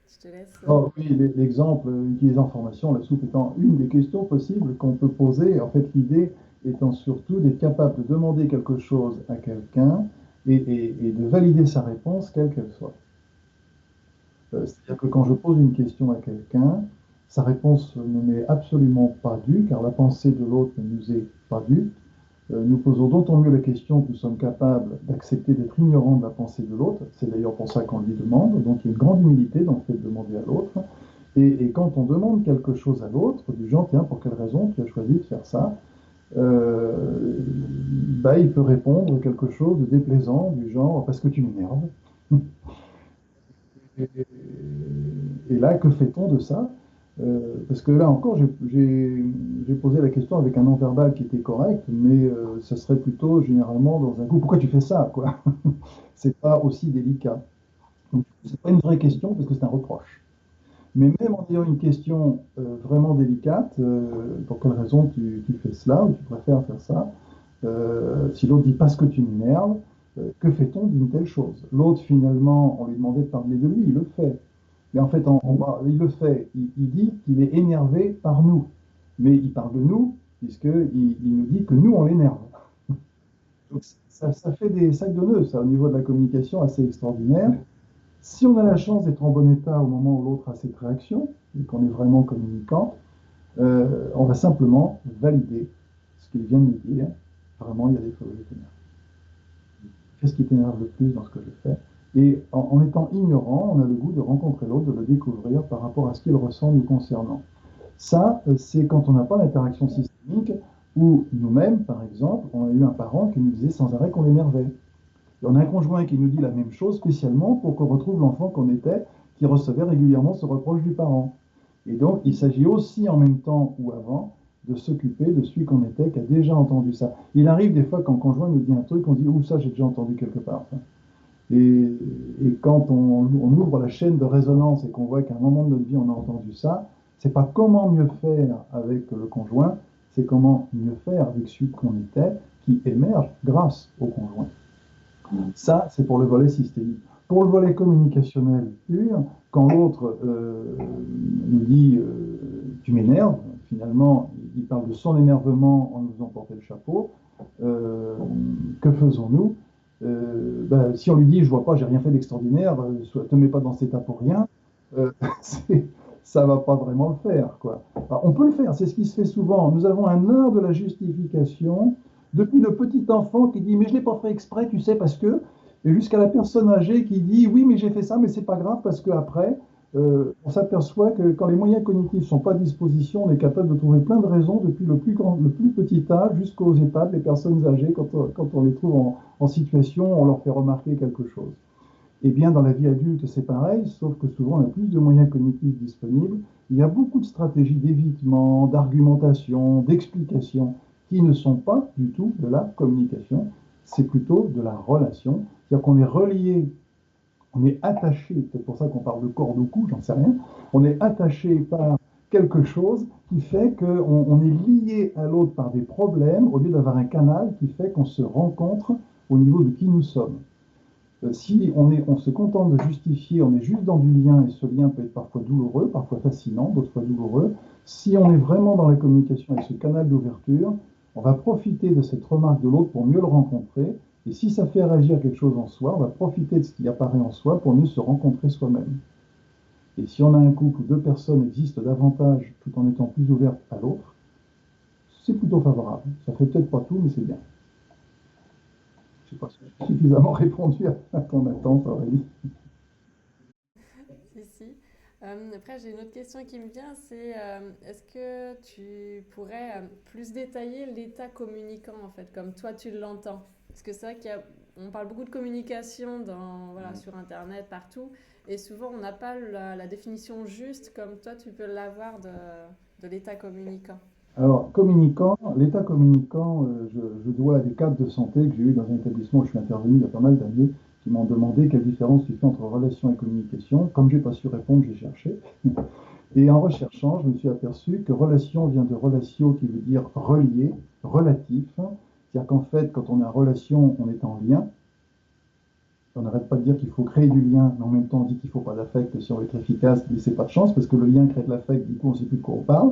Je te laisse. Oh, oui, l'exemple utilisé en formation, la soupe étant une des questions possibles qu'on peut poser. En fait, l'idée étant surtout d'être capable de demander quelque chose à quelqu'un et de valider sa réponse, quelle qu'elle soit. C'est-à-dire que quand je pose une question à quelqu'un, sa réponse ne m'est absolument pas due, car la pensée de l'autre ne nous est pas due. Nous posons d'autant mieux la question que nous sommes capables d'accepter d'être ignorants de la pensée de l'autre. C'est d'ailleurs pour ça qu'on lui demande. Donc il y a une grande humilité dans le fait de demander à l'autre. Et quand on demande quelque chose à l'autre, du genre, tiens, pour quelle raison tu as choisi de faire ça, il peut répondre quelque chose de déplaisant, du genre, parce que tu m'énerves. Et, et là, que fait-on de ça? Parce que là encore, j'ai posé la question avec un non-verbal qui était correct, mais ça serait plutôt généralement dans un coup, pourquoi tu fais ça, quoi? C'est pas aussi délicat. Donc, c'est pas une vraie question parce que c'est un reproche. Mais même en ayant une question vraiment délicate, pour quelle raison tu fais cela ou tu préfères faire ça, si l'autre dit parce que tu m'énerves, que fait-on d'une telle chose? L'autre, finalement, on lui demandait de parler de lui, il le fait. Mais en fait, il le fait. Il dit qu'il est énervé par nous. Mais il parle de nous, puisqu'il nous dit que nous, on l'énerve. Donc ça fait des sacs de nœuds, ça, au niveau de la communication, assez extraordinaire. Si on a la chance d'être en bon état au moment où l'autre a cette réaction, et qu'on est vraiment communicant, on va simplement valider ce qu'il vient de nous dire. Vraiment, il y a des fois où je t'énerve. Qu'est-ce qui t'énerve le plus dans ce que je fais? Et en étant ignorant, on a le goût de rencontrer l'autre, de le découvrir par rapport à ce qu'il ressent nous concernant. Ça, c'est quand on n'a pas d'interaction systémique, ou nous-mêmes, par exemple, on a eu un parent qui nous disait sans arrêt qu'on l'énervait. Et on a un conjoint qui nous dit la même chose spécialement pour qu'on retrouve l'enfant qu'on était, qui recevait régulièrement ce reproche du parent. Et donc, il s'agit aussi en même temps ou avant de s'occuper de celui qu'on était, qui a déjà entendu ça. Il arrive des fois quand le conjoint nous dit un truc, on dit « Ouh, ça j'ai déjà entendu quelque part ». Et quand on ouvre la chaîne de résonance et qu'on voit qu'à un moment de notre vie on a entendu ça, c'est pas comment mieux faire avec le conjoint, c'est comment mieux faire avec celui qu'on était, qui émerge grâce au conjoint. Ça, c'est pour le volet systémique. Pour le volet communicationnel pur, quand l'autre nous dit tu m'énerves, finalement, il parle de son énervement en nous faisant porter le chapeau. Que faisons-nous? Si on lui dit je vois pas, j'ai rien fait d'extraordinaire, te mets pas dans cet état pour rien, ça va pas vraiment le faire, quoi. Alors, on peut le faire, c'est ce qui se fait souvent. Nous avons un art de la justification depuis le petit enfant qui dit mais je l'ai pas fait exprès, tu sais parce que, et jusqu'à la personne âgée qui dit oui mais j'ai fait ça mais c'est pas grave parce que après, On s'aperçoit que quand les moyens cognitifs ne sont pas à disposition, on est capable de trouver plein de raisons, depuis le plus petit âge jusqu'aux EHPAD, les personnes âgées, quand on les trouve en situation, on leur fait remarquer quelque chose. Eh bien, dans la vie adulte, c'est pareil, sauf que souvent, on a plus de moyens cognitifs disponibles. Il y a beaucoup de stratégies d'évitement, d'argumentation, d'explication qui ne sont pas du tout de la communication, c'est plutôt de la relation. C'est-à-dire qu'on est relié, on est attaché, c'est pour ça qu'on parle de corde au cou, j'en sais rien, on est attaché par quelque chose qui fait qu'on est lié à l'autre par des problèmes, au lieu d'avoir un canal qui fait qu'on se rencontre au niveau de qui nous sommes. Si on se contente de justifier, on est juste dans du lien, et ce lien peut être parfois douloureux, parfois fascinant, d'autres fois douloureux. Si on est vraiment dans la communication avec ce canal d'ouverture, on va profiter de cette remarque de l'autre pour mieux le rencontrer. Et si ça fait réagir quelque chose en soi, on va profiter de ce qui apparaît en soi pour mieux se rencontrer soi-même. Et si on a un couple où deux personnes existent davantage tout en étant plus ouvertes à l'autre, c'est plutôt favorable. Ça fait peut-être pas tout, mais c'est bien. Je ne sais pas si j'ai suffisamment répondu à ton attente, Aurélie. Si, si. Après, j'ai une autre question qui me vient, c'est est-ce que tu pourrais plus détailler l'état communicant, en fait, comme toi tu l'entends? Parce que c'est vrai qu'on parle beaucoup de communication voilà, sur Internet, partout, et souvent on n'a pas la définition juste comme toi tu peux l'avoir de l'état communicant. Alors, communicant, l'état communicant, je dois à des cadres de santé que j'ai eu dans un établissement où je suis intervenu il y a pas mal d'années, qui m'ont demandé quelle différence tu fais entre relation et communication. Comme j'ai pas su répondre, j'ai cherché. Et en recherchant, je me suis aperçu que relation vient de relatio, qui veut dire relié, relatif. C'est-à-dire qu'en fait, quand on est en relation, on est en lien. On n'arrête pas de dire qu'il faut créer du lien, mais en même temps on dit qu'il ne faut pas d'affect si on veut être efficace, mais c'est pas de chance, parce que le lien crée de l'affect, du coup on ne sait plus de quoi on parle.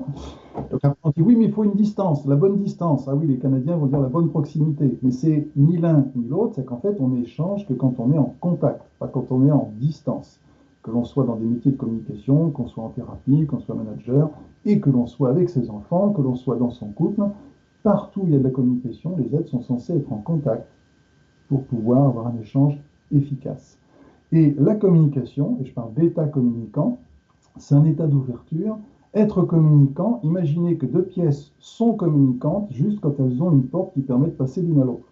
Donc après on dit oui, mais il faut une distance, la bonne distance. Ah oui, les Canadiens vont dire la bonne proximité, mais c'est ni l'un ni l'autre, c'est qu'en fait on échange que quand on est en contact, pas quand on est en distance. Que l'on soit dans des métiers de communication, qu'on soit en thérapie, qu'on soit manager, et que l'on soit avec ses enfants, que l'on soit dans son couple, partout où il y a de la communication, les êtres sont censés être en contact pour pouvoir avoir un échange efficace. Et la communication, et je parle d'état communicant, c'est un état d'ouverture. Être communicant, imaginez que deux pièces sont communicantes juste quand elles ont une porte qui permet de passer l'une à l'autre.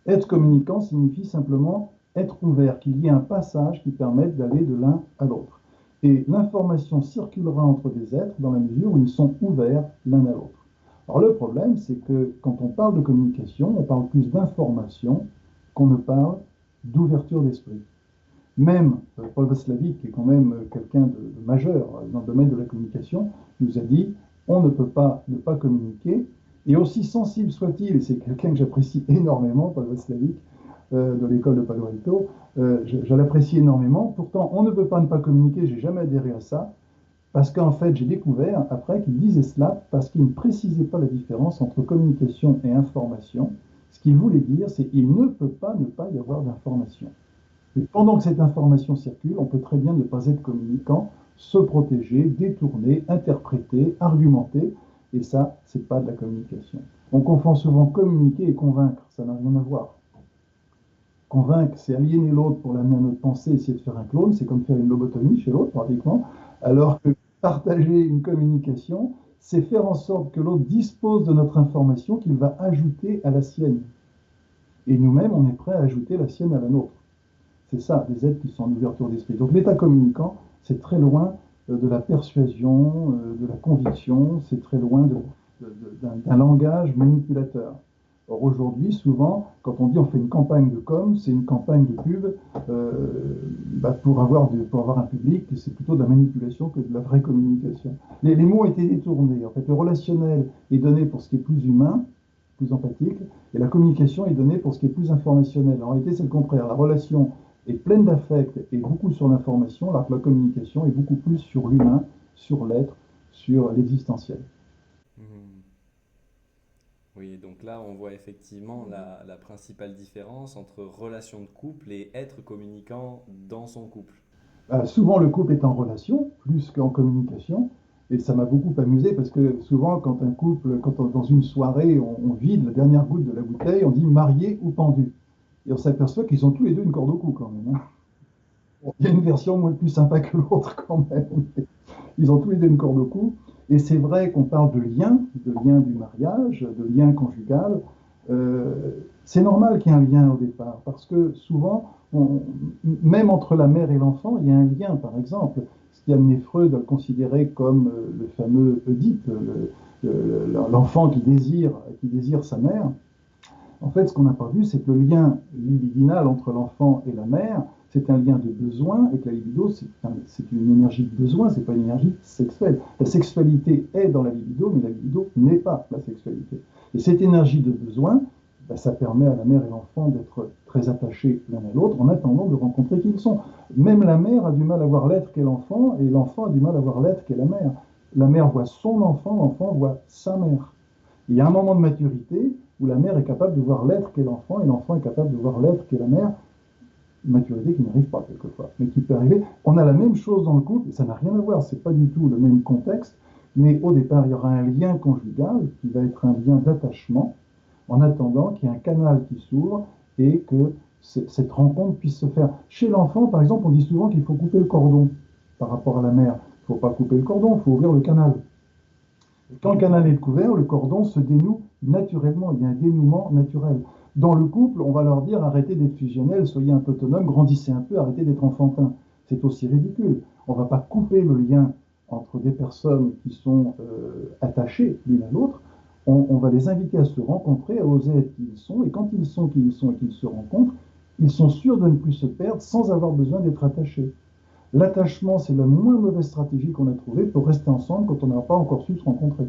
Être communicant signifie simplement être ouvert, qu'il y ait un passage qui permette d'aller de l'un à l'autre. Et l'information circulera entre des êtres dans la mesure où ils sont ouverts l'un à l'autre. Alors le problème, c'est que quand on parle de communication, on parle plus d'information qu'on ne parle d'ouverture d'esprit. Même Paul Václavic, qui est quand même quelqu'un de majeur dans le domaine de la communication, nous a dit on ne peut pas ne pas communiquer. Et aussi sensible soit-il, et c'est quelqu'un que j'apprécie énormément, Paul Václavic, de l'école de Palo Alto, je l'apprécie énormément. Pourtant, on ne peut pas ne pas communiquer, j'ai jamais adhéré à ça, parce qu'en fait, j'ai découvert après qu'il disait cela parce qu'il ne précisait pas la différence entre communication et information. Ce qu'il voulait dire, c'est qu'il ne peut pas ne pas y avoir d'information. Et pendant que cette information circule, on peut très bien ne pas être communicant, se protéger, détourner, interpréter, argumenter, et ça, c'est pas de la communication. On confond souvent communiquer et convaincre, ça n'a rien à voir. Convaincre, c'est aliéner l'autre pour l'amener à notre pensée, essayer de faire un clone, c'est comme faire une lobotomie chez l'autre, pratiquement, alors que partager une communication, c'est faire en sorte que l'autre dispose de notre information qu'il va ajouter à la sienne. Et nous-mêmes, on est prêt à ajouter la sienne à la nôtre. C'est ça, des êtres qui sont en ouverture d'esprit. Donc l'état communicant, c'est très loin de la persuasion, de la conviction, c'est très loin d'un langage manipulateur. Or aujourd'hui, souvent, quand on dit on fait une campagne de com, c'est une campagne de pub pour avoir un public, c'est plutôt de la manipulation que de la vraie communication. Les mots ont été détournés. En fait, le relationnel est donné pour ce qui est plus humain, plus empathique, et la communication est donnée pour ce qui est plus informationnel. En réalité, c'est le contraire. La relation est pleine d'affect et beaucoup sur l'information, alors que la communication est beaucoup plus sur l'humain, sur l'être, sur l'existentiel. Oui, donc là, on voit effectivement la principale différence entre relation de couple et être communicant dans son couple. Souvent, le couple est en relation, plus qu'en communication. Et ça m'a beaucoup amusé parce que souvent, quand un couple, dans une soirée, on vide la dernière goutte de la bouteille, on dit marié ou pendu. Et on s'aperçoit qu'ils ont tous les deux une corde au cou quand même. Bon, il y a une version moins plus sympa que l'autre quand même. Ils ont tous les deux une corde au cou. Et c'est vrai qu'on parle de lien du mariage, de lien conjugal. Euh, c'est normal qu'il y ait un lien au départ, parce que souvent, même entre la mère et l'enfant, il y a un lien, par exemple. Ce qui a amené Freud à le considérer comme le fameux Oedipe, l'enfant qui désire sa mère. En fait, ce qu'on n'a pas vu, c'est que le lien libidinal entre l'enfant et la mère, c'est un lien de besoin, et que la libido, c'est une énergie de besoin, c'est pas une énergie sexuelle. La sexualité est dans la libido, mais la libido n'est pas la sexualité. Et cette énergie de besoin, ben, ça permet à la mère et l'enfant d'être très attachés l'un à l'autre en attendant de rencontrer qui ils sont. Même la mère a du mal à voir l'être qu'est l'enfant, et l'enfant a du mal à voir l'être qu'est la mère. La mère voit son enfant, l'enfant voit sa mère. Il y a un moment de maturité où la mère est capable de voir l'être qu'est l'enfant et l'enfant est capable de voir l'être qu'est la mère. Une maturité qui n'arrive pas quelquefois, mais qui peut arriver. On a la même chose dans le couple, ça n'a rien à voir, c'est pas du tout le même contexte, mais au départ, il y aura un lien conjugal qui va être un lien d'attachement, en attendant qu'il y ait un canal qui s'ouvre et que cette rencontre puisse se faire. Chez l'enfant, par exemple, on dit souvent qu'il faut couper le cordon par rapport à la mère. Il ne faut pas couper le cordon, il faut ouvrir le canal. Quand le canal est couvert, le cordon se dénoue naturellement, il y a un dénouement naturel. Dans le couple, on va leur dire arrêtez d'être fusionnels, soyez un peu autonomes, grandissez un peu, arrêtez d'être enfantins. C'est aussi ridicule. On ne va pas couper le lien entre des personnes qui sont attachées l'une à l'autre. On va les inviter à se rencontrer, à oser être qui ils sont, et quand ils sont qui ils sont et qu'ils se rencontrent, ils sont sûrs de ne plus se perdre sans avoir besoin d'être attachés. L'attachement, c'est la moins mauvaise stratégie qu'on a trouvée pour rester ensemble quand on n'a pas encore su se rencontrer.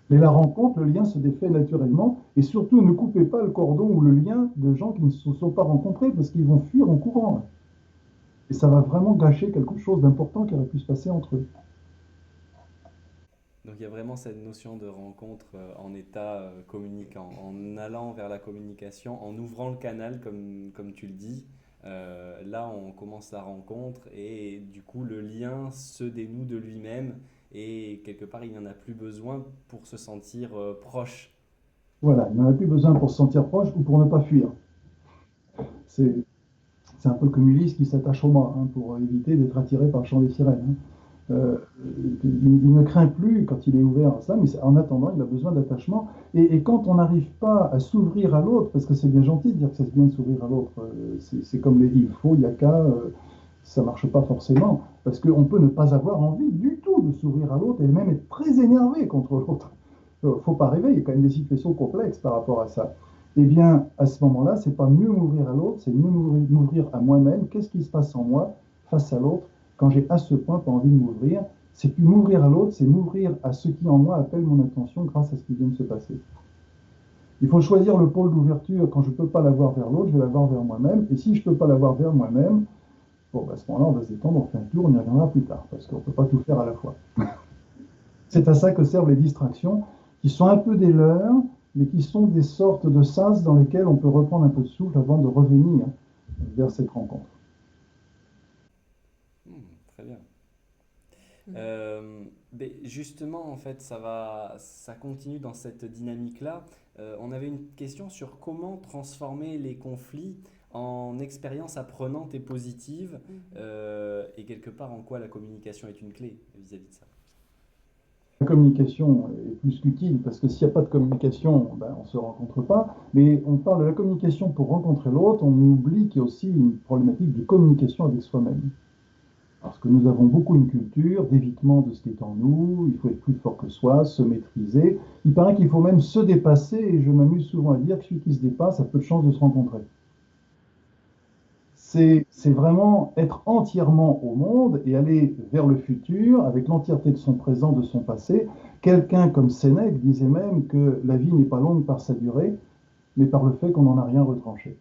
Mais la rencontre, le lien se défait naturellement. Et surtout, ne coupez pas le cordon ou le lien de gens qui ne se sont pas rencontrés parce qu'ils vont fuir en courant. Et ça va vraiment gâcher quelque chose d'important qui aurait pu se passer entre eux. Donc il y a vraiment cette notion de rencontre en état communicant, en allant vers la communication, en ouvrant le canal comme tu le dis. Là, on commence la rencontre et du coup, le lien se dénoue de lui-même et quelque part, il n'y en a plus besoin pour se sentir proche. Voilà, il n'en a plus besoin pour se sentir proche ou pour ne pas fuir. C'est c'est un peu comme Ulysse qui s'attache au mât hein, pour éviter d'être attiré par le chant des sirènes. Hein. Euh, il ne craint plus quand il est ouvert à ça, mais en attendant, il a besoin d'attachement. Et quand on n'arrive pas à s'ouvrir à l'autre, parce que c'est bien gentil de dire que c'est bien de s'ouvrir à l'autre, c'est comme les il faut, il y a qu'à, ça ne marche pas forcément, parce qu'on peut ne pas avoir envie du tout de s'ouvrir à l'autre et même être très énervé contre l'autre. Il ne faut pas rêver, il y a quand même des situations complexes par rapport à ça. Eh bien, à ce moment-là, c'est pas mieux m'ouvrir à l'autre, c'est mieux m'ouvrir à moi-même. Qu'est-ce qui se passe en moi face à l'autre quand j'ai à ce point pas envie de m'ouvrir? C'est plus m'ouvrir à l'autre, c'est m'ouvrir à ce qui en moi appelle mon attention grâce à ce qui vient de se passer. Il faut choisir le pôle d'ouverture. Quand je ne peux pas l'avoir vers l'autre, je vais l'avoir vers moi-même. Et si je ne peux pas l'avoir vers moi-même, bon, à ce moment-là, on va se détendre, on fait un tour, on y reviendra plus tard, parce qu'on ne peut pas tout faire à la fois. C'est à ça que servent les distractions, qui sont un peu des leurs, mais qui sont des sortes de sas dans lesquels on peut reprendre un peu de souffle avant de revenir vers cette rencontre. Très bien. Mais justement, en fait, ça continue dans cette dynamique-là. On avait une question sur comment transformer les conflits en expériences apprenantes et positives, et quelque part en quoi la communication est une clé vis-à-vis de ça. La communication est plus qu'utile, parce que s'il n'y a pas de communication, ben, on ne se rencontre pas. Mais on parle de la communication pour rencontrer l'autre, on oublie qu'il y a aussi une problématique de communication avec soi-même. Parce que nous avons beaucoup une culture d'évitement de ce qui est en nous, il faut être plus fort que soi, se maîtriser. Il paraît qu'il faut même se dépasser, et je m'amuse souvent à dire que celui qui se dépasse a peu de chances de se rencontrer. C'est vraiment être entièrement au monde et aller vers le futur avec l'entièreté de son présent, de son passé. Quelqu'un comme Sénèque disait même que la vie n'est pas longue par sa durée, mais par le fait qu'on n'en a rien retranché.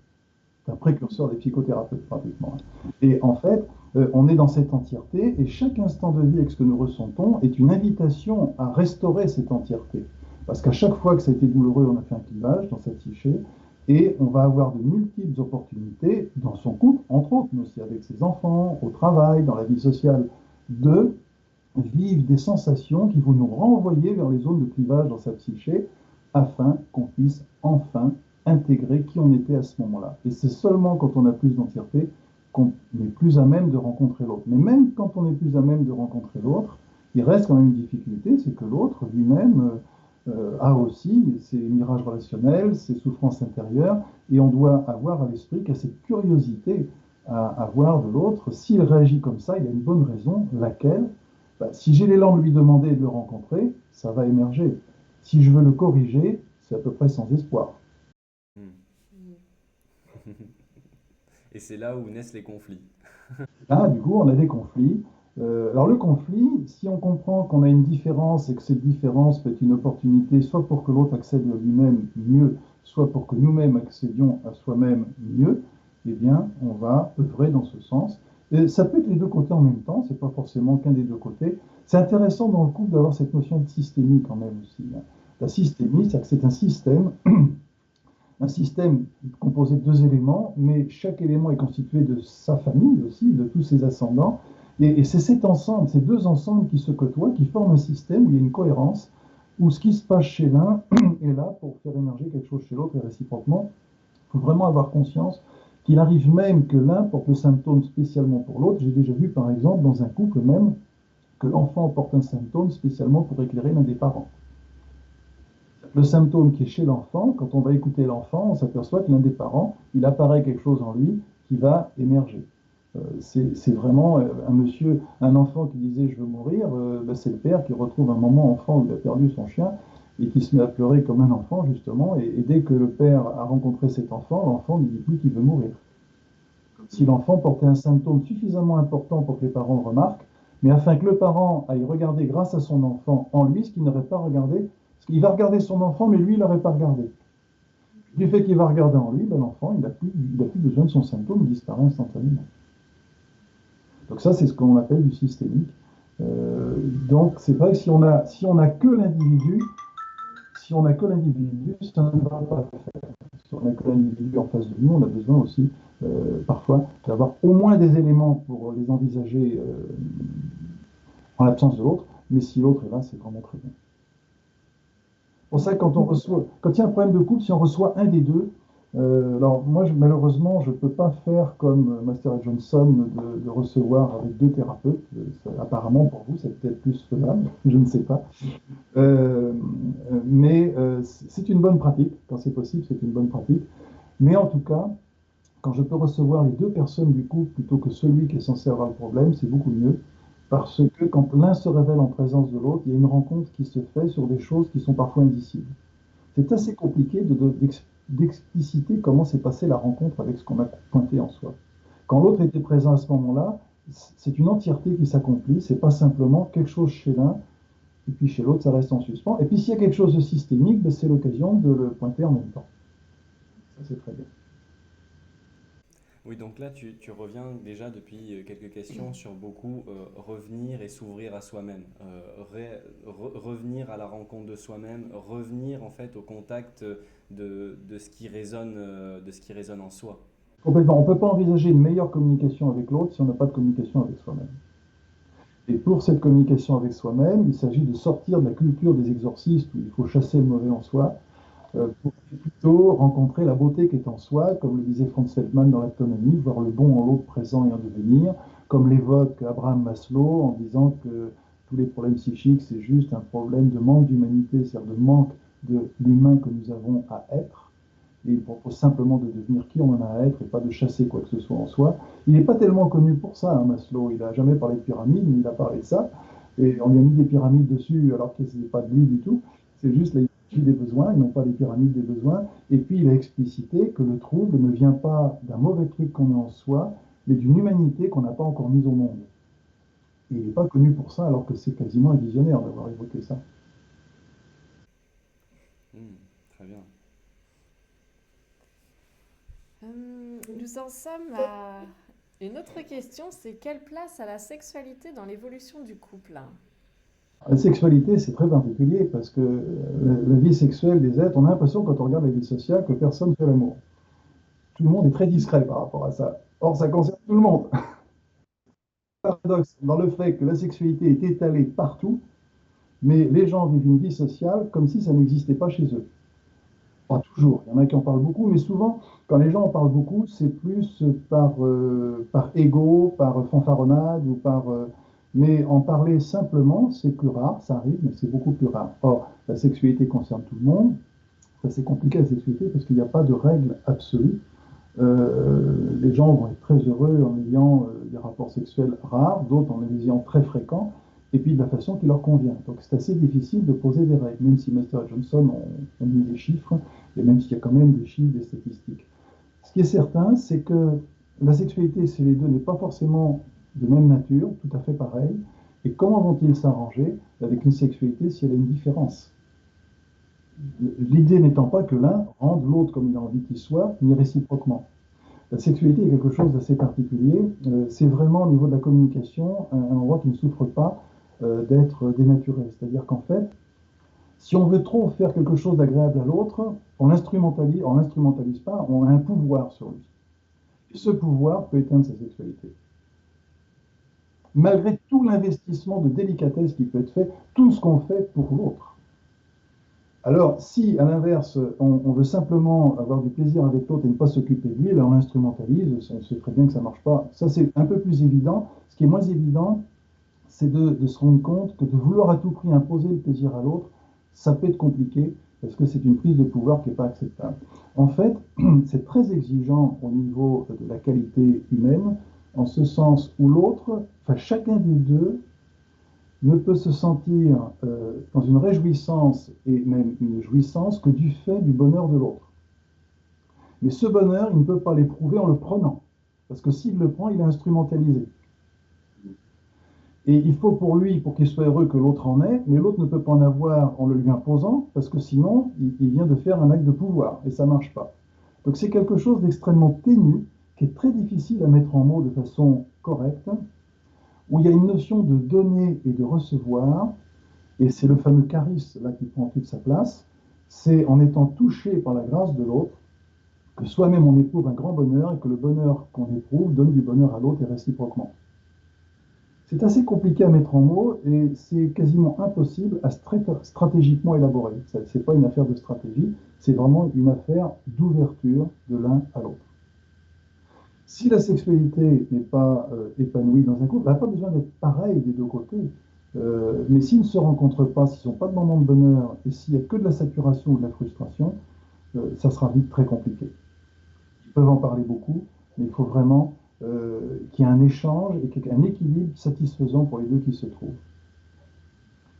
C'est un précurseur des psychothérapeutes pratiquement. Et en fait, on est dans cette entièreté et chaque instant de vie avec ce que nous ressentons est une invitation à restaurer cette entièreté. Parce qu'à chaque fois que ça a été douloureux, on a fait un clivage dans cette psyché et on va avoir de multiples opportunités dans son couple, entre autres, mais aussi avec ses enfants, au travail, dans la vie sociale, de vivre des sensations qui vont nous renvoyer vers les zones de clivage dans sa psyché afin qu'on puisse enfin intégrer qui on était à ce moment-là. Et c'est seulement quand on a plus d'entièreté qu'on est plus à même de rencontrer l'autre. Mais même quand on est plus à même de rencontrer l'autre, il reste quand même une difficulté, c'est que l'autre lui-même a aussi ses mirages relationnels, ses souffrances intérieures, et on doit avoir à l'esprit qu'il y a cette curiosité à voir de l'autre. S'il réagit comme ça, il y a une bonne raison, laquelle, si j'ai l'élan de lui demander et de le rencontrer, ça va émerger. Si je veux le corriger, c'est à peu près sans espoir. Hmm. Mm. Et c'est là où naissent les conflits. Là, du coup, on a des conflits. Alors le conflit, si on comprend qu'on a une différence et que cette différence peut être une opportunité, soit pour que l'autre accède à lui-même mieux, soit pour que nous-mêmes accédions à soi-même mieux, eh bien, on va œuvrer dans ce sens. Et ça peut être les deux côtés en même temps, c'est pas forcément qu'un des deux côtés. C'est intéressant dans le couple d'avoir cette notion de systémie quand même aussi, hein. La systémie, c'est que c'est un système composé de deux éléments, mais chaque élément est constitué de sa famille aussi, de tous ses ascendants. Et c'est cet ensemble, ces deux ensembles qui se côtoient, qui forment un système où il y a une cohérence, où ce qui se passe chez l'un est là pour faire émerger quelque chose chez l'autre et réciproquement. Il faut vraiment avoir conscience qu'il arrive même que l'un porte le symptôme spécialement pour l'autre. J'ai déjà vu par exemple dans un couple même que l'enfant porte un symptôme spécialement pour éclairer l'un des parents. Le symptôme qui est chez l'enfant, quand on va écouter l'enfant, on s'aperçoit que l'un des parents, il apparaît quelque chose en lui qui va émerger. C'est vraiment un enfant qui disait je veux mourir, c'est le père qui retrouve un moment enfant où il a perdu son chien et qui se met à pleurer comme un enfant justement. Et dès que le père a rencontré cet enfant, l'enfant ne dit plus qu'il veut mourir. Si l'enfant portait un symptôme suffisamment important pour que les parents le remarquent, mais afin que le parent aille regarder grâce à son enfant en lui ce qu'il n'aurait pas regardé, parce qu'il va regarder son enfant, mais lui, il n'aurait pas regardé. Du fait qu'il va regarder en lui, l'enfant, il n'a plus besoin de son symptôme, il disparaît instantanément. Donc ça, c'est ce qu'on appelle du systémique. Donc c'est vrai que si on a que l'individu, ça ne va pas faire. Si on a que l'individu en face de nous, on a besoin aussi parfois d'avoir au moins des éléments pour les envisager en l'absence de l'autre, mais si l'autre est là, c'est vraiment très bien. Pour ça, quand il y a un problème de couple, si on reçoit un des deux, alors moi malheureusement je ne peux pas faire comme Master et Johnson de recevoir avec deux thérapeutes. Apparemment pour vous c'est peut-être plus faisable, je ne sais pas. Mais c'est une bonne pratique, quand c'est possible c'est une bonne pratique. Mais en tout cas, quand je peux recevoir les deux personnes du couple plutôt que celui qui est censé avoir le problème, c'est beaucoup mieux. Parce que quand l'un se révèle en présence de l'autre, il y a une rencontre qui se fait sur des choses qui sont parfois indicibles. C'est assez compliqué d'expliciter comment s'est passée la rencontre avec ce qu'on a pointé en soi. Quand l'autre était présent à ce moment-là, c'est une entièreté qui s'accomplit, c'est pas simplement quelque chose chez l'un, et puis chez l'autre, ça reste en suspens. Et puis s'il y a quelque chose de systémique, c'est l'occasion de le pointer en même temps. Ça, c'est très bien. Oui, donc là, tu reviens déjà depuis quelques questions sur beaucoup revenir et s'ouvrir à soi-même, revenir à la rencontre de soi-même, revenir en fait au contact de ce qui résonne, de ce qui résonne en soi. Complètement. On ne peut pas envisager une meilleure communication avec l'autre si on n'a pas de communication avec soi-même. Et pour cette communication avec soi-même, il s'agit de sortir de la culture des exorcistes où il faut chasser le mauvais en soi, pour plutôt rencontrer la beauté qui est en soi, comme le disait Franz Feldman dans l'autonomie, voir le bon en l'autre présent et en devenir, comme l'évoque Abraham Maslow en disant que tous les problèmes psychiques, c'est juste un problème de manque d'humanité, c'est-à-dire de manque de l'humain que nous avons à être. Et il propose simplement de devenir qui on en a à être et pas de chasser quoi que ce soit en soi. Il n'est pas tellement connu pour ça, hein, Maslow. Il n'a jamais parlé de pyramide, mais il a parlé de ça. Et on lui a mis des pyramides dessus alors que ce n'est pas de lui du tout. C'est juste la hiérarchie des besoins, et non pas les pyramides des besoins. Et puis il a explicité que le trouble ne vient pas d'un mauvais truc qu'on a en soi, mais d'une humanité qu'on n'a pas encore mise au monde. Et il n'est pas connu pour ça alors que c'est quasiment un visionnaire d'avoir évoqué ça. Très bien. Nous en sommes à une autre question, c'est quelle place a la sexualité dans l'évolution du couple? La sexualité, c'est très particulier parce que la vie sexuelle des êtres, on a l'impression quand on regarde la vie sociale que personne ne fait l'amour. Tout le monde est très discret par rapport à ça. Or, ça concerne tout le monde. Paradoxe dans le fait que la sexualité est étalée partout, mais les gens vivent une vie sociale comme si ça n'existait pas chez eux. Pas toujours. Il y en a qui en parlent beaucoup, mais souvent, quand les gens en parlent beaucoup, c'est plus par ego, par fanfaronnade ou mais en parler simplement, c'est plus rare, ça arrive, mais c'est beaucoup plus rare. Or, la sexualité concerne tout le monde. Ça, c'est compliqué la sexualité parce qu'il n'y a pas de règle absolue. Les gens vont être très heureux en ayant des rapports sexuels rares, d'autres en les ayant très fréquents, et puis de la façon qui leur convient. Donc c'est assez difficile de poser des règles, même si Master et Johnson ont mis des chiffres, et même s'il y a quand même des chiffres, des statistiques. Ce qui est certain, c'est que la sexualité, chez les deux, n'est pas forcément de même nature, tout à fait pareil. Et comment vont-ils s'arranger avec une sexualité si elle a une différence? L'idée n'étant pas que l'un rende l'autre comme il a envie qu'il soit, ni réciproquement. La sexualité est quelque chose d'assez particulier. C'est vraiment au niveau de la communication un endroit qui ne souffre pas d'être dénaturé. C'est-à-dire qu'en fait, si on veut trop faire quelque chose d'agréable à l'autre, on l'instrumentalise pas, on a un pouvoir sur lui. Et ce pouvoir peut éteindre sa sexualité. Malgré tout l'investissement de délicatesse qui peut être fait, tout ce qu'on fait pour l'autre. Alors, si à l'inverse, on veut simplement avoir du plaisir avec l'autre et ne pas s'occuper de lui, alors on l'instrumentalise, on sait très bien que ça ne marche pas. Ça, c'est un peu plus évident. Ce qui est moins évident, c'est de se rendre compte que de vouloir à tout prix imposer le plaisir à l'autre, ça peut être compliqué parce que c'est une prise de pouvoir qui n'est pas acceptable. En fait, c'est très exigeant au niveau de la qualité humaine, en ce sens où l'autre, enfin chacun des deux, ne peut se sentir dans une réjouissance et même une jouissance que du fait du bonheur de l'autre. Mais ce bonheur, il ne peut pas l'éprouver en le prenant, parce que s'il le prend, il est instrumentalisé. Et il faut pour lui, pour qu'il soit heureux, que l'autre en ait, mais l'autre ne peut pas en avoir en le lui imposant, parce que sinon, il vient de faire un acte de pouvoir, et ça ne marche pas. Donc c'est quelque chose d'extrêmement ténu, qui est très difficile à mettre en mots de façon correcte, où il y a une notion de donner et de recevoir, et c'est le fameux charisme là qui prend toute sa place, c'est en étant touché par la grâce de l'autre, que soi-même on éprouve un grand bonheur, et que le bonheur qu'on éprouve donne du bonheur à l'autre et réciproquement. C'est assez compliqué à mettre en mots, et c'est quasiment impossible à stratégiquement élaborer. Ce n'est pas une affaire de stratégie, c'est vraiment une affaire d'ouverture de l'un à l'autre. Si la sexualité n'est pas épanouie dans un couple, elle n'a pas besoin d'être pareil des deux côtés. Mais s'ils ne se rencontrent pas, s'ils n'ont pas de moment de bonheur, et s'il n'y a que de la saturation ou de la frustration, ça sera vite très compliqué. Ils peuvent en parler beaucoup, mais il faut vraiment qu'il y ait un échange et qu'il y ait un équilibre satisfaisant pour les deux qui se trouvent.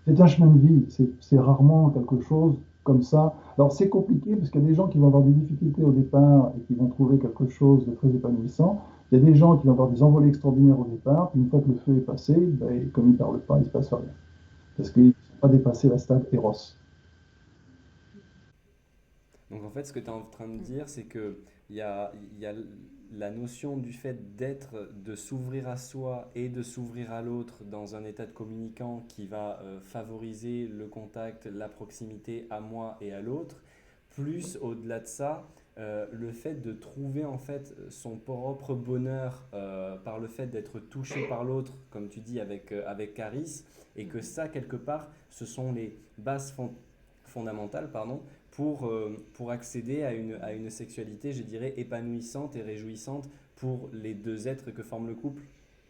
C'est un chemin de vie, c'est rarement quelque chose comme ça. Alors c'est compliqué parce qu'il y a des gens qui vont avoir des difficultés au départ et qui vont trouver quelque chose de très épanouissant. Il y a des gens qui vont avoir des envolées extraordinaires au départ, puis une fois que le feu est passé, ben, comme ils ne parlent pas, il ne se passe rien. Parce qu'ils ne sont pas dépassés la stade Eros. Donc en fait, ce que tu es en train de dire, c'est que il y a la notion du fait d'être, de s'ouvrir à soi et de s'ouvrir à l'autre dans un état de communicant qui va favoriser le contact, la proximité à moi et à l'autre. Plus au-delà de ça, le fait de trouver en fait son propre bonheur par le fait d'être touché par l'autre, comme tu dis avec Caris, et que ça quelque part, ce sont les bases fondamentales, pardon, pour accéder à une sexualité, je dirais, épanouissante et réjouissante pour les deux êtres que forme le couple.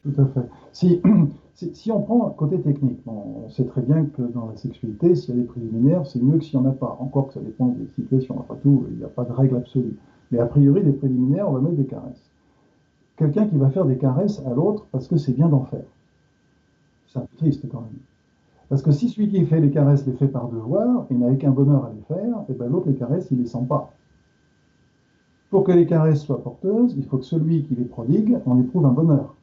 Tout à fait. Si on prend côté technique, on sait très bien que dans la sexualité, s'il y a des préliminaires, c'est mieux que s'il n'y en a pas. Encore que ça dépend des situations. Après tout, il n'y a pas de règle absolue. Mais a priori, les préliminaires, on va mettre des caresses. Quelqu'un qui va faire des caresses à l'autre parce que c'est bien d'en faire. C'est un peu triste quand même. Parce que si celui qui fait les caresses les fait par devoir et n'a aucun bonheur à les faire, et ben l'autre les caresses, il ne les sent pas. Pour que les caresses soient porteuses, il faut que celui qui les prodigue en éprouve un bonheur.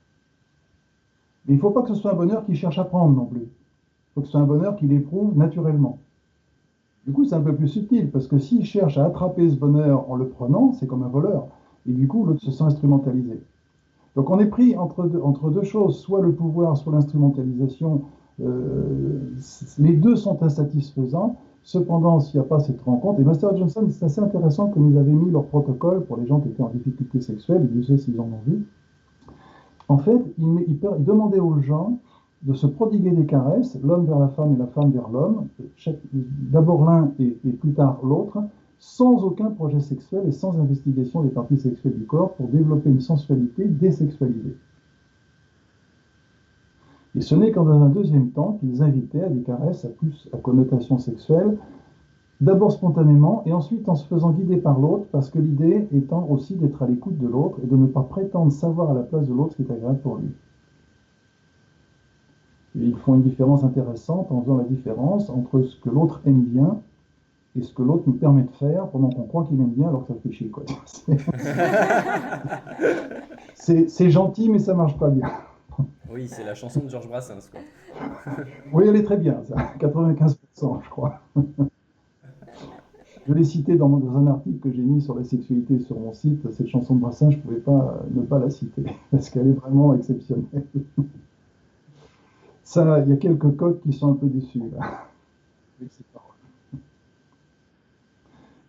Mais il ne faut pas que ce soit un bonheur qu'il cherche à prendre non plus. Il faut que ce soit un bonheur qu'il éprouve naturellement. Du coup, c'est un peu plus subtil, parce que s'il cherche à attraper ce bonheur en le prenant, c'est comme un voleur. Et du coup, l'autre se sent instrumentalisé. Donc on est pris entre deux choses, soit le pouvoir, soit l'instrumentalisation. Les deux sont insatisfaisants. Cependant, s'il n'y a pas cette rencontre, et Master Johnson, c'est assez intéressant comme ils avaient mis leur protocole pour les gens qui étaient en difficulté sexuelle, et Dieu sait s'ils en ont vu. En fait, il demandait aux gens de se prodiguer des caresses, l'homme vers la femme et la femme vers l'homme, d'abord l'un et plus tard l'autre, sans aucun projet sexuel et sans investigation des parties sexuelles du corps pour développer une sensualité désexualisée. Et ce n'est qu'en un deuxième temps qu'ils invitaient à des caresses à connotation sexuelle, d'abord spontanément et ensuite en se faisant guider par l'autre, parce que l'idée étant aussi d'être à l'écoute de l'autre et de ne pas prétendre savoir à la place de l'autre ce qui est agréable pour lui. Et ils font une différence intéressante en faisant la différence entre ce que l'autre aime bien et ce que l'autre nous permet de faire pendant qu'on croit qu'il aime bien alors que ça fait chier, quoi. C'est gentil, mais ça marche pas bien. Oui, c'est la chanson de Georges Brassens, quoi. Oui, elle est très bien, ça, 95%, je crois. Je l'ai cité dans un article que j'ai mis sur la sexualité sur mon site. Cette chanson de Brassens, je ne pouvais pas ne pas la citer, parce qu'elle est vraiment exceptionnelle. Ça, il y a quelques coqs qui sont un peu déçus, là.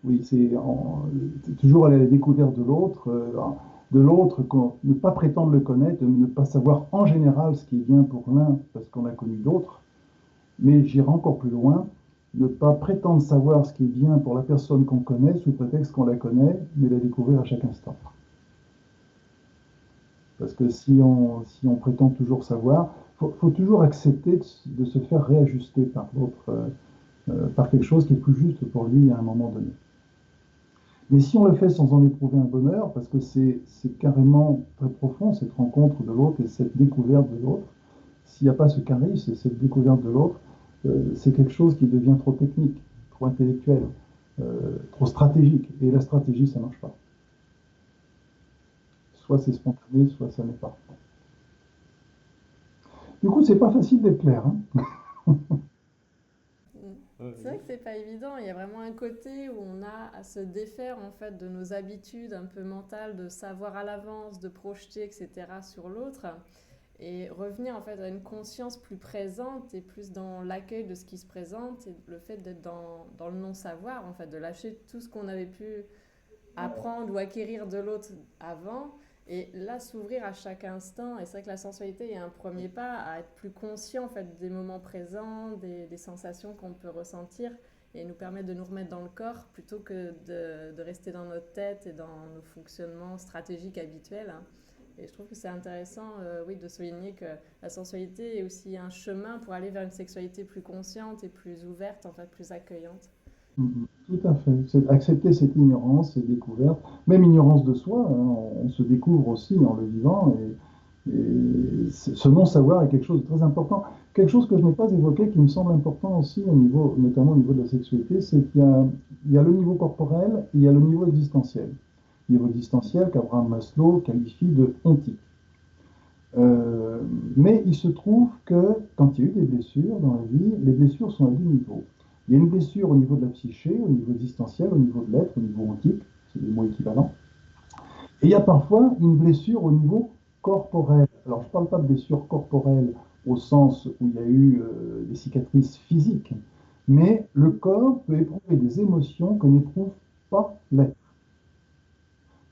Oui, c'est toujours aller à la découverte de l'autre, ne pas prétendre le connaître, ne pas savoir en général ce qui est bien pour l'un parce qu'on a connu d'autres, mais j'irai encore plus loin, ne pas prétendre savoir ce qui est bien pour la personne qu'on connaît sous prétexte qu'on la connaît, mais la découvrir à chaque instant. Parce que si on prétend toujours savoir, faut toujours accepter de se faire réajuster par l'autre, par quelque chose qui est plus juste pour lui à un moment donné. Mais si on le fait sans en éprouver un bonheur, parce que c'est carrément très profond, cette rencontre de l'autre et cette découverte de l'autre, s'il n'y a pas ce charisme et cette découverte de l'autre, c'est quelque chose qui devient trop technique, trop intellectuel, trop stratégique. Et la stratégie, ça ne marche pas. Soit c'est spontané, soit ça n'est pas. Du coup, c'est pas facile d'être clair, hein. C'est vrai que c'est pas évident. Il y a vraiment un côté où on a à se défaire en fait de nos habitudes un peu mentales, de savoir à l'avance, de projeter, etc. sur l'autre, et revenir en fait à une conscience plus présente et plus dans l'accueil de ce qui se présente et le fait d'être dans le non-savoir, en fait, de lâcher tout ce qu'on avait pu apprendre ou acquérir de l'autre avant. Et là, s'ouvrir à chaque instant, et c'est vrai que la sensualité est un premier pas à être plus conscient en fait, des moments présents, des sensations qu'on peut ressentir, et nous permettre de nous remettre dans le corps plutôt que de rester dans notre tête et dans nos fonctionnements stratégiques habituels. Et je trouve que c'est intéressant oui, de souligner que la sensualité est aussi un chemin pour aller vers une sexualité plus consciente et plus ouverte, en fait, plus accueillante. Tout à fait. C'est accepter cette ignorance, cette découverte, même ignorance de soi, hein, on se découvre aussi en le vivant, et ce non-savoir est quelque chose de très important. Quelque chose que je n'ai pas évoqué, qui me semble important aussi, notamment au niveau de la sexualité, c'est qu'il y a le niveau corporel et il y a le niveau existentiel. Le niveau existentiel qu'Abraham Maslow qualifie de ontique. Mais il se trouve que quand il y a eu des blessures dans la vie, les blessures sont à deux niveaux. Il y a une blessure au niveau de la psyché, au niveau existentiel, au niveau de l'être, au niveau ontique, c'est des mots équivalents. Et il y a parfois une blessure au niveau corporel. Alors je ne parle pas de blessure corporelle au sens où il y a eu des cicatrices physiques, mais le corps peut éprouver des émotions que n'éprouve pas l'être.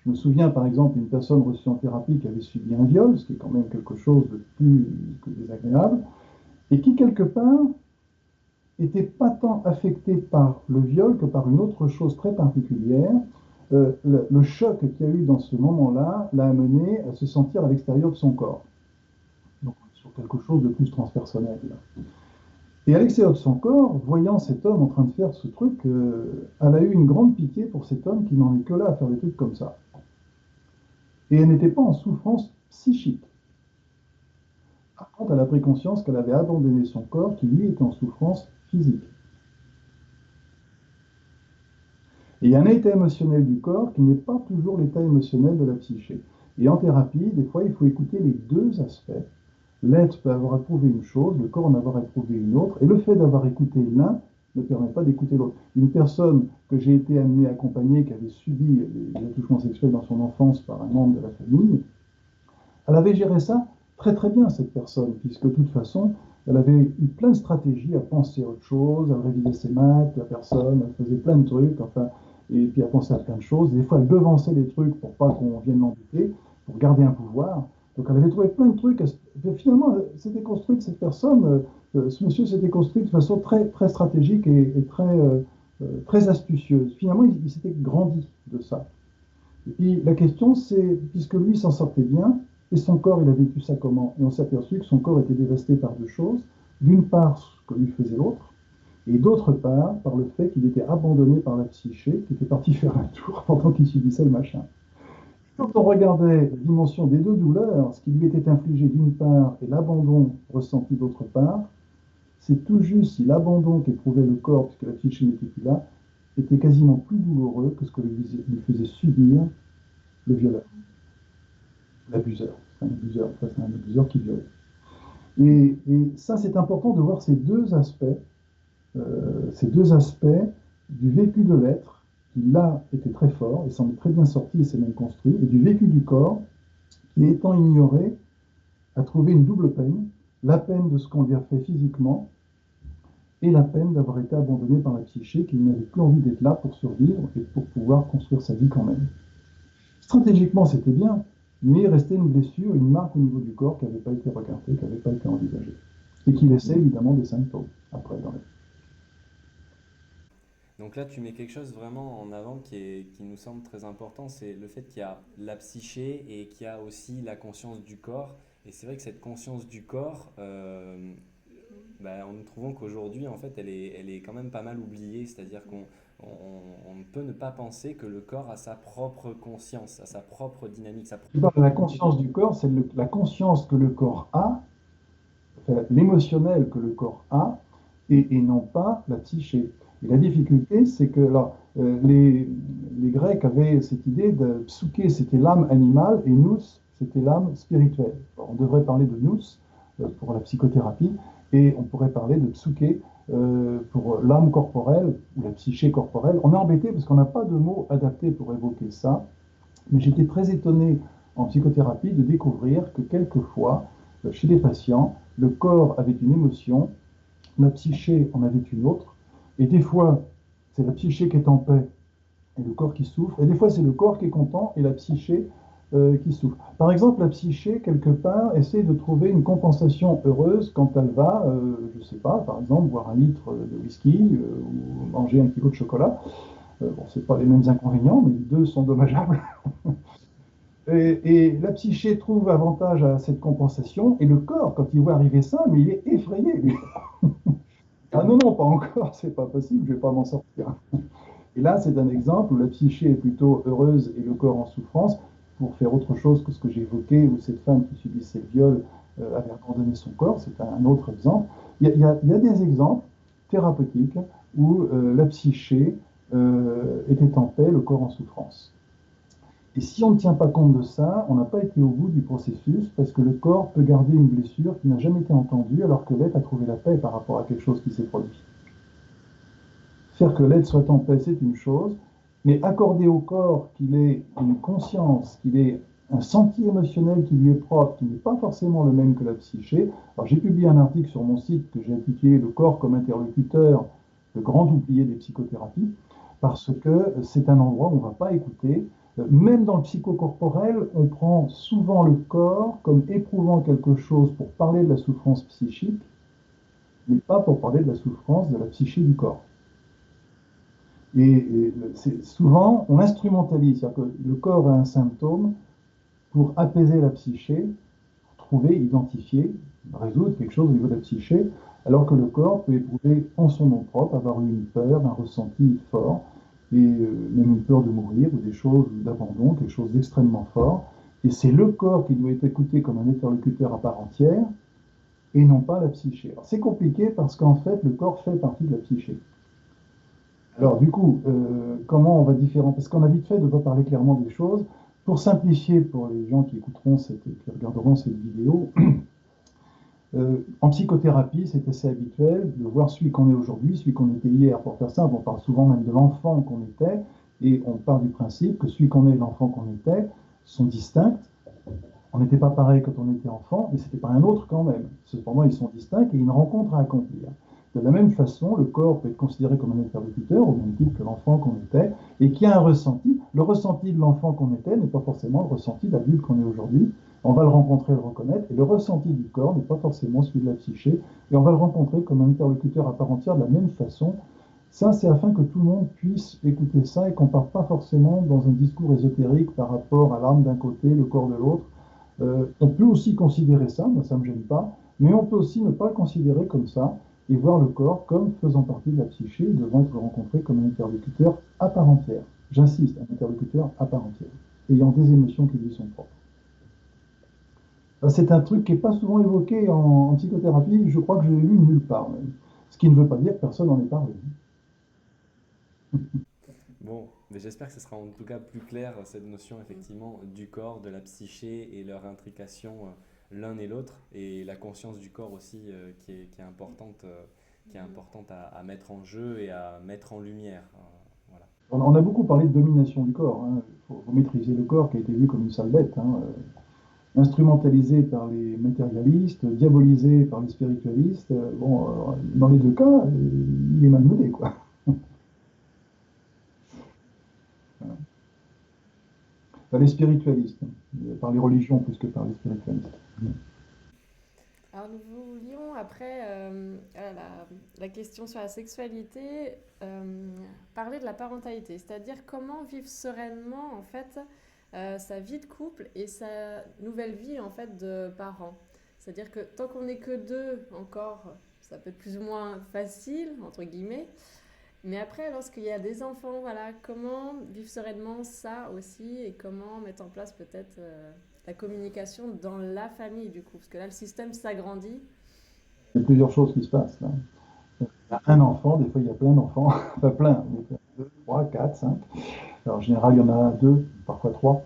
Je me souviens par exemple d'une personne reçue en thérapie qui avait subi un viol, ce qui est quand même quelque chose de plus que désagréable, et qui quelque part n'était pas tant affecté par le viol que par une autre chose très particulière. Le choc qu'il y a eu dans ce moment-là l'a amené à se sentir à l'extérieur de son corps. Donc sur quelque chose de plus transpersonnel. Et à l'extérieur de son corps, voyant cet homme en train de faire ce truc, elle a eu une grande pitié pour cet homme qui n'en est que là à faire des trucs comme ça. Et elle n'était pas en souffrance psychique. Par contre, elle a pris conscience qu'elle avait abandonné son corps qui, lui, était en souffrance physique. Et il y a un état émotionnel du corps qui n'est pas toujours l'état émotionnel de la psyché. Et en thérapie, des fois, il faut écouter les deux aspects. L'être peut avoir éprouvé une chose, le corps en avoir éprouvé une autre, et le fait d'avoir écouté l'un ne permet pas d'écouter l'autre. Une personne que j'ai été amené à accompagner, qui avait subi des attouchements sexuels dans son enfance par un membre de la famille, elle avait géré ça très très bien, cette personne, puisque de toute façon, elle avait eu plein de stratégies à penser à autre chose, elle révisait ses maths, la personne, elle faisait plein de trucs, enfin, et puis elle pensait à plein de choses. Des fois, elle devançait les trucs pour pas qu'on vienne l'embêter, pour garder un pouvoir. Donc elle avait trouvé plein de trucs. Finalement, s'était construite cette personne, ce monsieur s'était construit de façon très, très stratégique et très, très astucieuse. Finalement, il s'était grandi de ça. Et puis la question, c'est, puisque lui s'en sortait bien, et son corps, il a vécu ça comment? Et on s'est aperçu que son corps était dévasté par deux choses. D'une part, ce que lui faisait l'autre, et d'autre part, par le fait qu'il était abandonné par la psyché, qui était parti faire un tour pendant qu'il subissait le machin. Quand on regardait la dimension des deux douleurs, ce qui lui était infligé d'une part et l'abandon ressenti d'autre part, c'est tout juste si l'abandon qu'éprouvait le corps, puisque la psyché n'était plus là, était quasiment plus douloureux que ce que lui faisait subir le violeur, l'abuseur. C'est un abuseur qui violait. Et ça, c'est important de voir ces deux aspects du vécu de l'être, qui là était très fort et s'en est très bien sorti et s'est même construit, et du vécu du corps, qui étant ignoré, a trouvé une double peine, la peine de ce qu'on lui a fait physiquement, et la peine d'avoir été abandonné par la psyché, qui n'avait plus envie d'être là pour survivre et pour pouvoir construire sa vie quand même. Stratégiquement, c'était bien, mais il restait une blessure, une marque au niveau du corps qui n'avait pas été regardée, qui n'avait pas été envisagée, et qui laissait évidemment des symptômes après dans la vie. Donc là, tu mets quelque chose vraiment en avant qui nous semble très important, c'est le fait qu'il y a la psyché et qu'il y a aussi la conscience du corps. Et c'est vrai que cette conscience du corps, nous trouvons qu'aujourd'hui, en fait, elle est quand même pas mal oubliée. C'est-à-dire qu'on ne peut ne pas penser que le corps a sa propre conscience, a sa propre dynamique. Tu parles de la conscience du corps, c'est la conscience que le corps a, enfin, l'émotionnel que le corps a, et non pas la psyché. Et la difficulté, c'est que là, les Grecs avaient cette idée de psyché, c'était l'âme animale, et nous, c'était l'âme spirituelle. Alors, on devrait parler de nous pour la psychothérapie, et on pourrait parler de psyché pour l'âme corporelle ou la psyché corporelle. On est embêté parce qu'on n'a pas de mots adaptés pour évoquer ça, mais j'étais très étonné en psychothérapie de découvrir que quelquefois, chez les patients, le corps avait une émotion, la psyché en avait une autre, et des fois, c'est la psyché qui est en paix et le corps qui souffre, et des fois, c'est le corps qui est content et la psyché qui souffre. Par exemple, la psyché, quelque part, essaie de trouver une compensation heureuse quand elle va, je ne sais pas, par exemple, boire un litre de whisky ou manger 1 kilo de chocolat. Bon, ce n'est pas les mêmes inconvénients, mais les deux sont dommageables. Et la psyché trouve avantage à cette compensation, et le corps, quand il voit arriver ça, mais il est effrayé, lui. Ah non, non, pas encore, c'est pas possible, je vais pas m'en sortir. Et là, c'est un exemple où la psyché est plutôt heureuse et le corps en souffrance, pour faire autre chose que ce que j'ai évoqué, où cette femme qui subissait le viol avait abandonné son corps, c'est un autre exemple. Il y a des exemples thérapeutiques où la psyché était en paix, le corps en souffrance. Et si on ne tient pas compte de ça, on n'a pas été au bout du processus, parce que le corps peut garder une blessure qui n'a jamais été entendue, alors que l'être a trouvé la paix par rapport à quelque chose qui s'est produit. Faire que l'être soit en paix, c'est une chose, mais accorder au corps qu'il ait une conscience, qu'il ait un senti émotionnel qui lui est propre, qui n'est pas forcément le même que la psyché. Alors j'ai publié un article sur mon site que j'ai intitulé Le corps comme interlocuteur, le grand oublié des psychothérapies, parce que c'est un endroit où on ne va pas écouter. Même dans le psychocorporel, on prend souvent le corps comme éprouvant quelque chose pour parler de la souffrance psychique, mais pas pour parler de la souffrance de la psyché du corps. Et souvent, on instrumentalise, c'est-à-dire que le corps a un symptôme pour apaiser la psyché, trouver, identifier, résoudre quelque chose au niveau de la psyché, alors que le corps peut éprouver en son nom propre, avoir eu une peur, un ressenti fort, et même une peur de mourir, ou des choses d'abandon, quelque chose d'extrêmement fort. Et c'est le corps qui doit être écouté comme un interlocuteur à part entière, et non pas la psyché. Alors c'est compliqué parce qu'en fait, le corps fait partie de la psyché. Alors du coup, comment on va différencier? Parce qu'on a vite fait de ne pas parler clairement des choses. Pour simplifier, pour les gens qui écouteront, qui regarderont cette vidéo, en psychothérapie, c'est assez habituel de voir celui qu'on est aujourd'hui, celui qu'on était hier. Pour faire simple, on parle souvent même de l'enfant qu'on était, et on part du principe que celui qu'on est et l'enfant qu'on était sont distincts. On n'était pas pareil quand on était enfant, mais c'était pas un autre quand même. Cependant, ils sont distincts et une rencontre à accomplir. De la même façon, le corps peut être considéré comme un interlocuteur, au même titre que l'enfant qu'on était, et qui a un ressenti. Le ressenti de l'enfant qu'on était n'est pas forcément le ressenti d'adulte qu'on est aujourd'hui. On va le rencontrer et le reconnaître, et le ressenti du corps n'est pas forcément celui de la psyché, et on va le rencontrer comme un interlocuteur à part entière de la même façon Ça, c'est afin que tout le monde puisse écouter ça et qu'on ne parte pas forcément dans un discours ésotérique par rapport à l'âme d'un côté, le corps de l'autre. On peut aussi considérer ça, moi ça ne me gêne pas, mais on peut aussi ne pas le considérer comme ça et voir le corps comme faisant partie de la psyché et devant être rencontré comme un interlocuteur à part entière. J'insiste, un interlocuteur à part entière, ayant des émotions qui lui sont propres. C'est un truc qui n'est pas souvent évoqué en psychothérapie, je crois que je l'ai lu nulle part même. Ce qui ne veut pas dire que personne n'en ait parlé. Bon, mais j'espère que ce sera en tout cas plus clair, cette notion effectivement du corps, de la psyché et leur intrication l'un et l'autre, et la conscience du corps aussi qui est importante à mettre en jeu et à mettre en lumière. Voilà. On a beaucoup parlé de domination du corps. Hein. Faut maîtriser le corps qui a été vu comme une sale bête. Hein. Instrumentalisé par les matérialistes, diabolisé par les spiritualistes. Bon, dans les deux cas, il est malmené, quoi. Par les spiritualistes, par les religions plus que par les spiritualistes. Alors nous voulions après la question sur la sexualité parler de la parentalité, c'est-à-dire comment vivre sereinement en fait sa vie de couple et sa nouvelle vie en fait de parents. C'est-à-dire que tant qu'on n'est que deux encore, ça peut être plus ou moins facile entre guillemets. Mais après, lorsqu'il y a des enfants, voilà, comment vivre sereinement ça aussi et comment mettre en place peut-être la communication dans la famille du coup. Parce que là, le système s'agrandit. Il y a plusieurs choses qui se passent là. Il y a un enfant, des fois il y a plein d'enfants, enfin plein, 2, 3, 4, 5. Alors, en général, il y en a 2, parfois 3.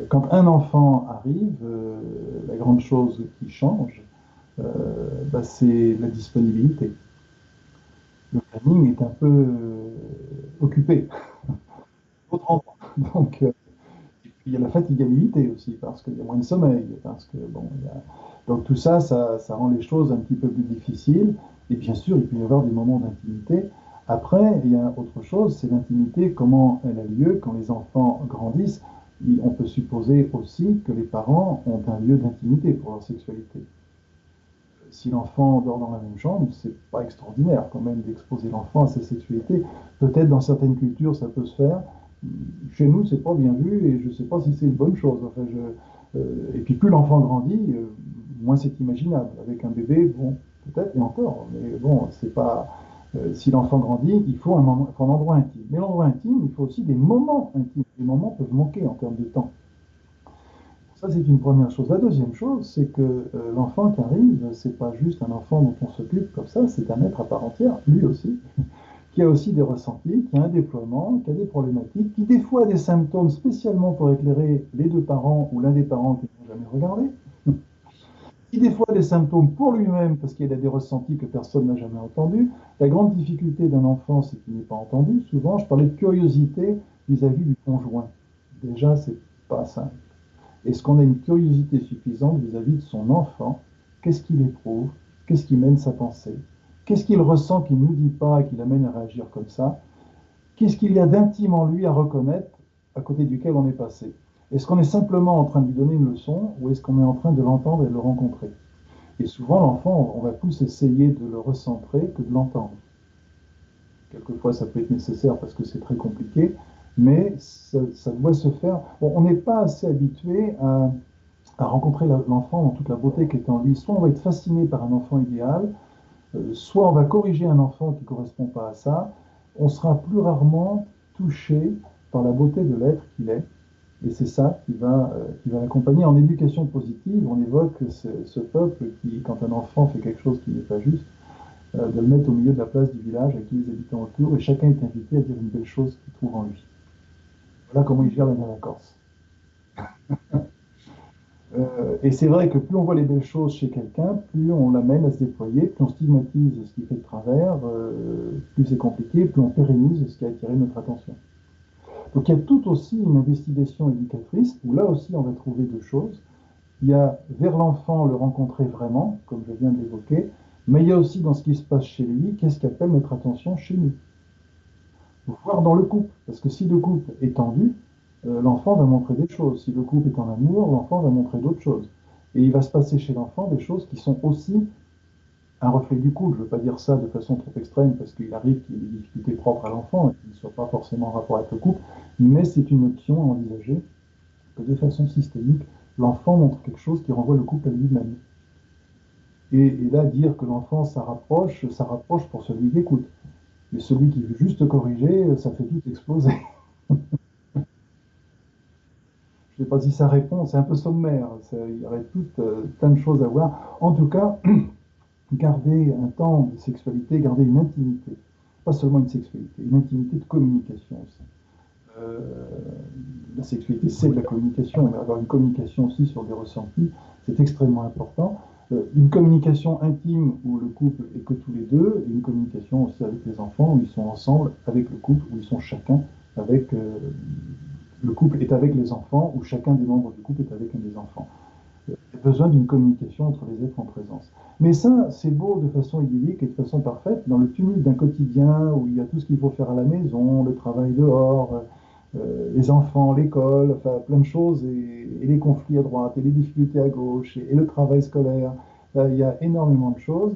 Quand un enfant arrive, la grande chose qui change, c'est la disponibilité. Le planning est un peu occupé. Autre enfant. Donc, et puis il y a la fatigabilité aussi, parce qu'il y a moins de sommeil. Parce que, bon, donc tout ça, ça rend les choses un petit peu plus difficiles. Et bien sûr, il peut y avoir des moments d'intimité. Après, il y a autre chose, c'est l'intimité, comment elle a lieu quand les enfants grandissent. On peut supposer aussi que les parents ont un lieu d'intimité pour leur sexualité. Si l'enfant dort dans la même chambre, c'est pas extraordinaire quand même d'exposer l'enfant à sa sexualité. Peut-être dans certaines cultures ça peut se faire. Chez nous, c'est pas bien vu et je sais pas si c'est une bonne chose. Enfin, et puis plus l'enfant grandit, moins c'est imaginable. Avec un bébé, bon, peut-être et encore, mais bon, c'est pas. Si l'enfant grandit, il faut un endroit intime. Mais l'endroit intime, il faut aussi des moments intimes. Les moments peuvent manquer en termes de temps. Ça, c'est une première chose. La deuxième chose, c'est que l'enfant qui arrive, c'est pas juste un enfant dont on s'occupe comme ça, c'est un être à part entière, lui aussi, qui a aussi des ressentis, qui a un déploiement, qui a des problématiques, qui des fois a des symptômes spécialement pour éclairer les deux parents ou l'un des parents qui n'ont jamais regardé, qui des fois a des symptômes pour lui-même parce qu'il a des ressentis que personne n'a jamais entendus. La grande difficulté d'un enfant, c'est qu'il n'est pas entendu. Souvent, je parlais de curiosité vis-à-vis du conjoint. Déjà, c'est pas simple. Est-ce qu'on a une curiosité suffisante vis-à-vis de son enfant? Qu'est-ce qu'il éprouve? Qu'est-ce qui mène sa pensée? Qu'est-ce qu'il ressent qu'il ne nous dit pas et qui l'amène à réagir comme ça? Qu'est-ce qu'il y a d'intime en lui à reconnaître à côté duquel on est passé? Est-ce qu'on est simplement en train de lui donner une leçon ou est-ce qu'on est en train de l'entendre et de le rencontrer? Et souvent, l'enfant, on va plus essayer de le recentrer que de l'entendre. Quelquefois, ça peut être nécessaire parce que c'est très compliqué, mais ça doit se faire. Bon, on n'est pas assez habitué à rencontrer l'enfant dans toute la beauté qui est en lui. Soit on va être fasciné par un enfant idéal, soit on va corriger un enfant qui ne correspond pas à ça. On sera plus rarement touché par la beauté de l'être qu'il est. Et c'est ça qui va l'accompagner. En éducation positive, on évoque ce peuple qui, quand un enfant fait quelque chose qui n'est pas juste, de le mettre au milieu de la place du village avec tous les habitants autour, et chacun est invité à dire une belle chose qu'il trouve en lui. Voilà comment il gère la délinquance. Et c'est vrai que plus on voit les belles choses chez quelqu'un, plus on l'amène à se déployer, plus on stigmatise ce qui fait de travers, plus c'est compliqué, plus on pérennise ce qui a attiré notre attention. Donc il y a tout aussi une investigation éducatrice, où là aussi on va trouver deux choses. Il y a vers l'enfant le rencontrer vraiment, comme je viens de l'évoquer, mais il y a aussi dans ce qui se passe chez lui, qu'est-ce qui appelle notre attention chez nous. Voir dans le couple, parce que si le couple est tendu, l'enfant va montrer des choses. Si le couple est en amour, l'enfant va montrer d'autres choses. Et il va se passer chez l'enfant des choses qui sont aussi un reflet du couple. Je ne veux pas dire ça de façon trop extrême parce qu'il arrive qu'il y ait des difficultés propres à l'enfant et qu'il ne soit pas forcément en rapport avec le couple, mais c'est une option à envisager que de façon systémique, l'enfant montre quelque chose qui renvoie le couple à lui-même. Et là, dire que l'enfant, ça rapproche pour celui qui écoute. Mais celui qui veut juste corriger, ça fait tout exploser. Je ne sais pas si ça répond, c'est un peu sommaire. Il y aurait plein de choses à voir. En tout cas, garder un temps de sexualité, garder une intimité. Pas seulement une sexualité, une intimité de communication aussi. Euh, la sexualité, c'est de la communication, mais avoir une communication aussi sur des ressentis, c'est extrêmement important. Une communication intime où le couple est que tous les deux, et une communication aussi avec les enfants où ils sont ensemble avec le couple, où ils sont chacun avec le couple est avec les enfants, où chacun des membres du couple est avec un des enfants. Il y a besoin d'une communication entre les êtres en présence. Mais ça, c'est beau de façon idyllique et de façon parfaite dans le tumulte d'un quotidien où il y a tout ce qu'il faut faire à la maison, le travail dehors, les enfants, l'école, enfin plein de choses, et les conflits à droite, et les difficultés à gauche, et le travail scolaire. Il y a énormément de choses.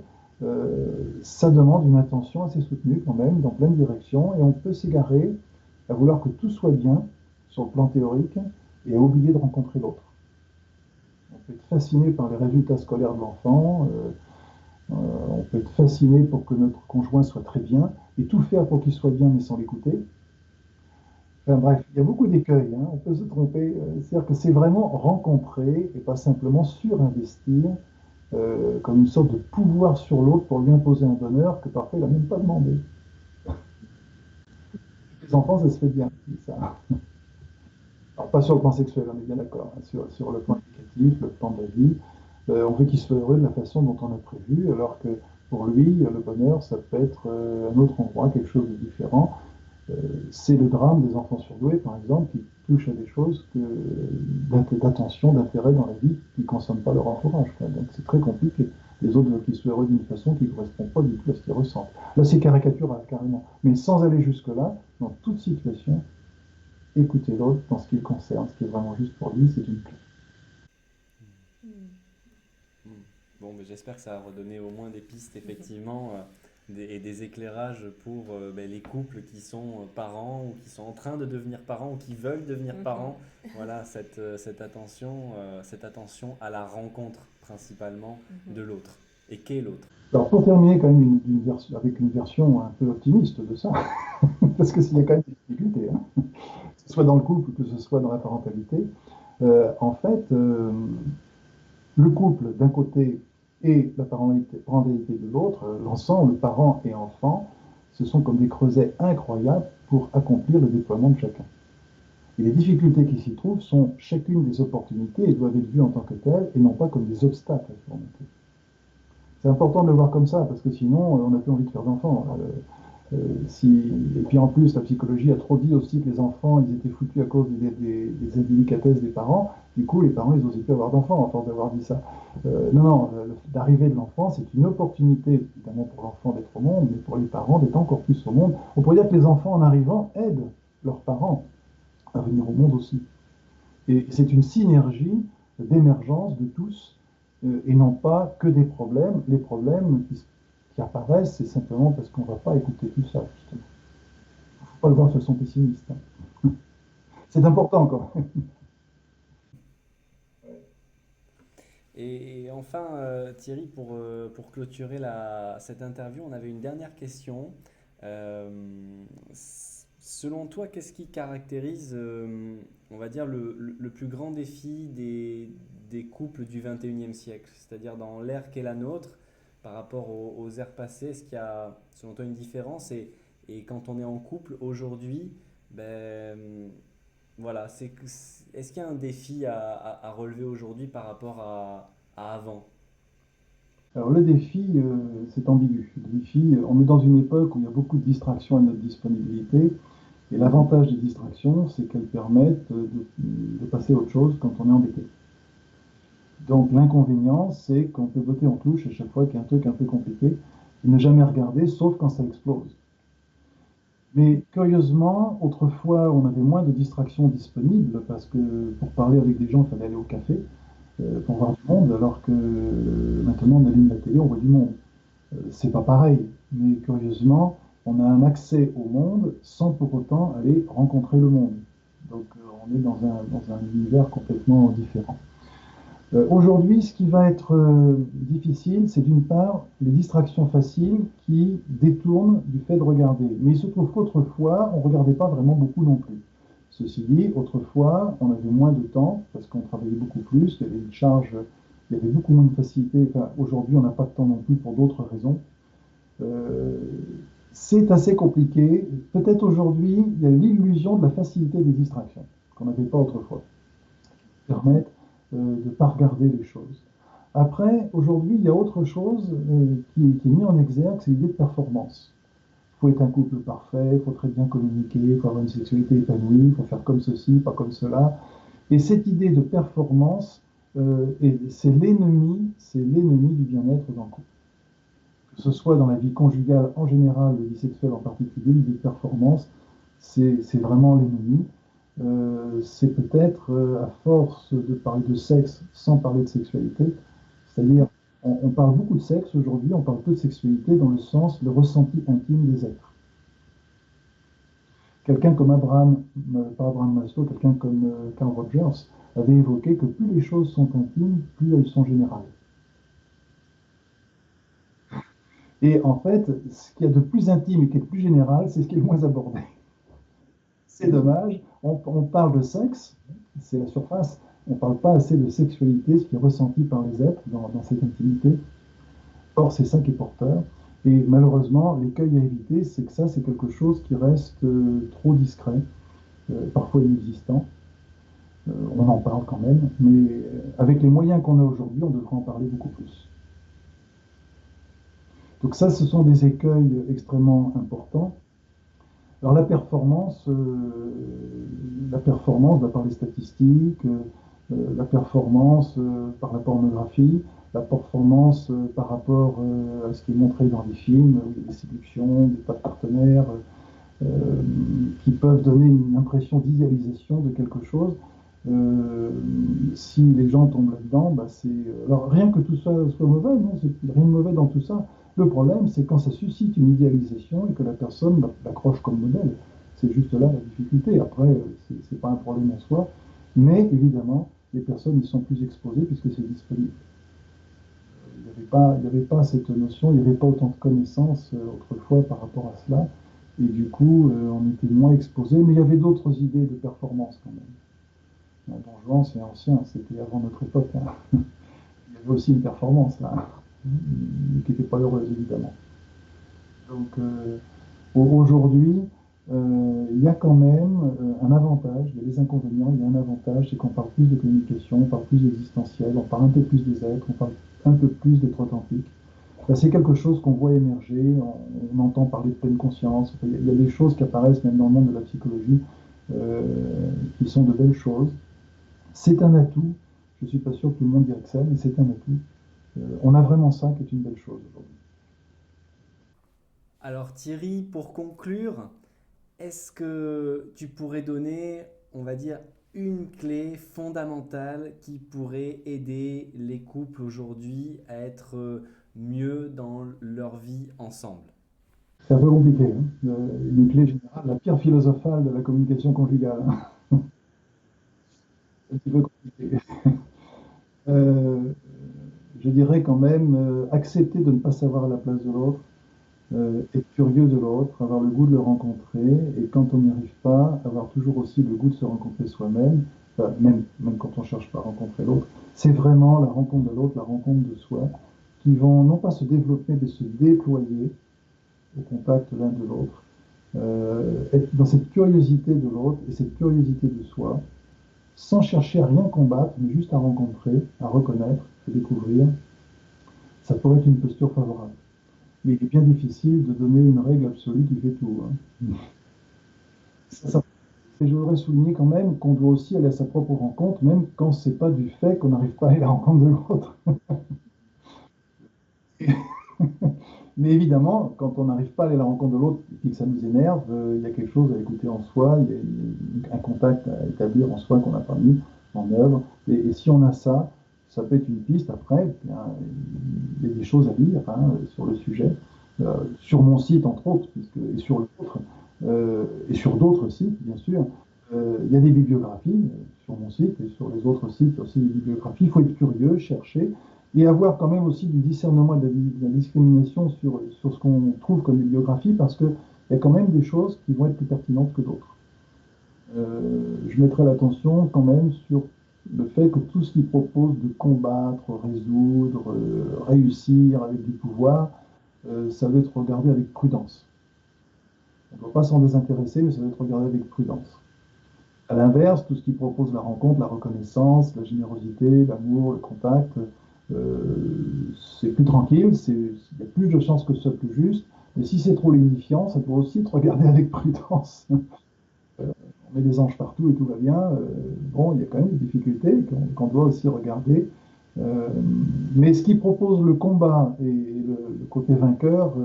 Ça demande une attention assez soutenue quand même, dans plein de directions, et on peut s'égarer à vouloir que tout soit bien sur le plan théorique et à oublier de rencontrer l'autre. On peut être fasciné par les résultats scolaires de l'enfant, on peut être fasciné pour que notre conjoint soit très bien, et tout faire pour qu'il soit bien mais sans l'écouter. Enfin bref, il y a beaucoup d'écueils, hein, on peut se tromper. C'est-à-dire que c'est vraiment rencontrer et pas simplement surinvestir comme une sorte de pouvoir sur l'autre pour lui imposer un bonheur que parfois il n'a même pas demandé. Les enfants, ça se fait bien, ça. Alors, pas sur le plan sexuel, on est bien d'accord, hein, sur le plan éducatif, le plan de la vie. On veut qu'il soit heureux de la façon dont on a prévu, alors que pour lui, le bonheur, ça peut être un autre endroit, quelque chose de différent. C'est le drame des enfants surdoués, par exemple, qui touchent à des choses d'attention, d'intérêt dans la vie, qui ne consomment pas leur entourage. Donc c'est très compliqué. Les autres veulent qu'ils soient heureux d'une façon qui ne correspond pas du tout à ce qu'ils ressentent. Là, c'est caricatural, carrément. Mais sans aller jusque-là, dans toute situation, écouter l'autre dans ce qui le concerne, ce qui est vraiment juste pour lui, c'est une clé. Bon, mais j'espère que ça a redonné au moins des pistes, effectivement, et des éclairages pour les couples qui sont parents ou qui sont en train de devenir parents ou qui veulent devenir parents. Voilà, cette attention à la rencontre principalement de l'autre. Et qu'est l'autre? Alors pour terminer quand même avec une version un peu optimiste de ça, parce que s'il y a quand même des difficultés, hein, que ce soit dans le couple ou que ce soit dans la parentalité, en fait, le couple d'un côté et la parentalité de l'autre, l'ensemble, parents et enfants, ce sont comme des creusets incroyables pour accomplir le déploiement de chacun. Et les difficultés qui s'y trouvent sont chacune des opportunités et doivent être vues en tant que telles et non pas comme des obstacles à surmonter. C'est important de le voir comme ça parce que sinon on n'a plus envie de faire d'enfants. Et puis en plus, la psychologie a trop dit aussi que les enfants, ils étaient foutus à cause des indélicatesses des parents. Du coup, les parents, ils n'osaient plus avoir d'enfants à force d'avoir dit ça. Non, l'arrivée de l'enfant, c'est une opportunité, évidemment pour l'enfant d'être au monde, mais pour les parents d'être encore plus au monde. On pourrait dire que les enfants, en arrivant, aident leurs parents à venir au monde aussi. Et c'est une synergie d'émergence de tous, et non pas que des problèmes. Les problèmes qui apparaissent, c'est simplement parce qu'on ne va pas écouter tout ça, justement. Il ne faut pas le voir de façon pessimiste. Hein. C'est important, quand même. Et enfin, Thierry, pour clôturer cette interview, on avait une dernière question. Euh, Selon toi, qu'est-ce qui caractérise, on va dire, le plus grand défi des couples du 21e siècle? C'est-à-dire dans l'ère qu'est la nôtre, par rapport aux ères passées, est-ce qu'il y a, selon toi, une différence? Et quand on est en couple aujourd'hui, ben, voilà, est-ce qu'il y a un défi à relever aujourd'hui par rapport à avant? Alors le défi, c'est ambigu. Le défi, on est dans une époque où il y a beaucoup de distractions à notre disponibilité. Et l'avantage des distractions, c'est qu'elles permettent de passer à autre chose quand on est embêté. Donc l'inconvénient, c'est qu'on peut botter en touche à chaque fois qu'il y a un truc un peu compliqué et ne jamais regarder, sauf quand ça explose. Mais curieusement, autrefois, on avait moins de distractions disponibles parce que pour parler avec des gens, il fallait aller au café pour voir du monde, alors que maintenant on allume la télé, on voit du monde. C'est pas pareil, mais curieusement, on a un accès au monde sans pour autant aller rencontrer le monde. Donc on est dans un univers complètement différent. Aujourd'hui, ce qui va être difficile, c'est d'une part les distractions faciles qui détournent du fait de regarder. Mais il se trouve qu'autrefois, on ne regardait pas vraiment beaucoup non plus. Ceci dit, autrefois, on avait moins de temps parce qu'on travaillait beaucoup plus, il y avait une charge, il y avait beaucoup moins de facilité. Enfin, aujourd'hui, on n'a pas de temps non plus pour d'autres raisons. Euh, c'est assez compliqué. Peut-être aujourd'hui, il y a l'illusion de la facilité des distractions qu'on n'avait pas autrefois, qui permettent de ne pas regarder les choses. Après, aujourd'hui, il y a autre chose qui est mis en exergue, c'est l'idée de performance. Il faut être un couple parfait, il faut très bien communiquer, il faut avoir une sexualité épanouie, il faut faire comme ceci, pas comme cela. Et cette idée de performance, c'est l'ennemi du bien-être dans le couple. Que ce soit dans la vie conjugale en général, la vie sexuelle en particulier, l'idée de performance, c'est vraiment l'ennemi. C'est peut-être à force de parler de sexe sans parler de sexualité, c'est-à-dire on parle beaucoup de sexe aujourd'hui, on parle peu de sexualité dans le sens le ressenti intime des êtres. Quelqu'un comme pas Abraham Maslow, quelqu'un comme Carl Rogers avait évoqué que plus les choses sont intimes, plus elles sont générales. Et en fait, ce qu'il y a de plus intime et qui est de plus général, c'est ce qui est le moins abordé. C'est dommage, on parle de sexe, c'est la surface, on ne parle pas assez de sexualité, ce qui est ressenti par les êtres dans cette intimité. Or, c'est ça qui est porteur. Et malheureusement, l'écueil à éviter, c'est que ça, c'est quelque chose qui reste trop discret, parfois inexistant. On en parle quand même, mais avec les moyens qu'on a aujourd'hui, on devrait en parler beaucoup plus. Donc ça, ce sont des écueils extrêmement importants. Alors la performance par les statistiques, la performance par la pornographie, la performance par rapport à ce qui est montré dans les films, où il y a des séductions, des tas de partenaires qui peuvent donner une impression d'idéalisation de quelque chose. Si les gens tombent là-dedans, alors rien que tout ça soit mauvais, non, c'est rien de mauvais dans tout ça. Le problème, c'est quand ça suscite une idéalisation et que la personne l'accroche comme modèle. C'est juste là la difficulté. Après, c'est pas un problème en soi, mais évidemment, les personnes y sont plus exposées puisque c'est disponible. Il n'y avait pas cette notion, il n'y avait pas autant de connaissances autrefois par rapport à cela, et du coup, on était moins exposé, mais il y avait d'autres idées de performance quand même. Don Juan, c'est ancien, c'était avant notre époque. Hein. Il y avait aussi une performance là, qui n'était pas heureuse évidemment. Donc aujourd'hui, il y a quand même un avantage, il y a des inconvénients, il y a un avantage, c'est qu'on parle plus de communication, on parle plus d'existentiel, on parle un peu plus des êtres, on parle un peu plus d'être authentique. C'est quelque chose qu'on voit émerger, on entend parler de pleine conscience, il y a des choses qui apparaissent même dans le monde de la psychologie qui sont de belles choses. C'est un atout, je ne suis pas sûr que tout le monde dirait que ça, mais c'est un atout. On a vraiment ça qui est une belle chose aujourd'hui. Alors Thierry, pour conclure, est-ce que tu pourrais donner, on va dire, une clé fondamentale qui pourrait aider les couples aujourd'hui à être mieux dans leur vie ensemble? C'est un peu compliqué, hein. Une clé générale, la pierre philosophale de la communication conjugale. Hein. C'est un petit peu compliqué. Euh, je dirais quand même accepter de ne pas savoir à la place de l'autre, être curieux de l'autre, avoir le goût de le rencontrer, et quand on n'y arrive pas, avoir toujours aussi le goût de se rencontrer soi-même, enfin, même quand on ne cherche pas à rencontrer l'autre. C'est vraiment la rencontre de l'autre, la rencontre de soi, qui vont non pas se développer, mais se déployer au contact l'un de l'autre, être dans cette curiosité de l'autre et cette curiosité de soi, sans chercher à rien combattre, mais juste à rencontrer, à reconnaître, à découvrir, ça pourrait être une posture favorable. Mais il est bien difficile de donner une règle absolue qui fait tout. Hein. Et je voudrais souligner quand même qu'on doit aussi aller à sa propre rencontre, même quand c'est pas du fait qu'on n'arrive pas à aller à la rencontre de l'autre. Mais évidemment, quand on n'arrive pas à aller à la rencontre de l'autre et que ça nous énerve, il y a quelque chose à écouter en soi, il y a un contact à établir en soi qu'on n'a pas mis en œuvre. Et si on a ça, ça peut être une piste après. Il y a des choses à lire sur le sujet, sur mon site entre autres, et sur l'autre, et sur d'autres sites, bien sûr. Il y a des bibliographies sur mon site et sur les autres sites, il y a aussi des bibliographies. Il faut être curieux, chercher et avoir quand même aussi du discernement et de la discrimination sur ce qu'on trouve comme bibliographie parce qu'il y a quand même des choses qui vont être plus pertinentes que d'autres. Je mettrai l'attention quand même sur le fait que tout ce qui propose de combattre, résoudre, réussir avec du pouvoir, ça doit être regardé avec prudence. On ne doit pas s'en désintéresser, mais ça doit être regardé avec prudence. À l'inverse, tout ce qui propose la rencontre, la reconnaissance, la générosité, l'amour, le contact, c'est plus tranquille, il y a plus de chances que ce soit plus juste, mais si c'est trop lénifiant, ça doit aussi être regardé avec prudence. On met des anges partout et tout va bien. Bon, il y a quand même des difficultés qu'on doit aussi regarder. Mais ce qui propose le combat et le côté vainqueur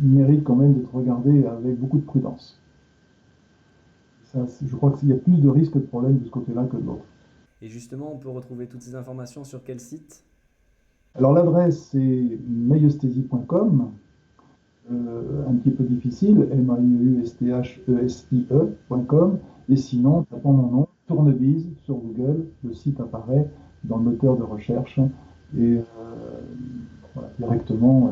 mérite quand même d'être regardé avec beaucoup de prudence. Ça, je crois qu'il y a plus de risques de problèmes de ce côté-là que de l'autre. Et justement, on peut retrouver toutes ces informations sur quel site? Alors l'adresse c'est maiesthesie.com, un petit peu difficile, maiusthesie.com, et sinon, tapant mon nom, Tournebiz sur Google, le site apparaît dans le moteur de recherche, et voilà, directement,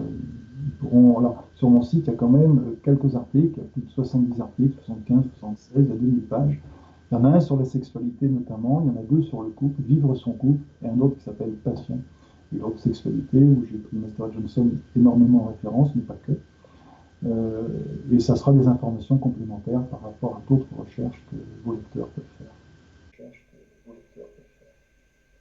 ils pourront... Alors, sur mon site, il y a quand même quelques articles, il y a plus de 70 articles, 75, 76, il y a 2000 pages. Il y en a un sur la sexualité notamment, il y en a deux sur le couple, vivre son couple, et un autre qui s'appelle Passion, et l'autre sexualité, où j'ai pris Master Johnson énormément en référence, mais pas que. Et ça sera des informations complémentaires par rapport à d'autres recherches que vos lecteurs peuvent faire.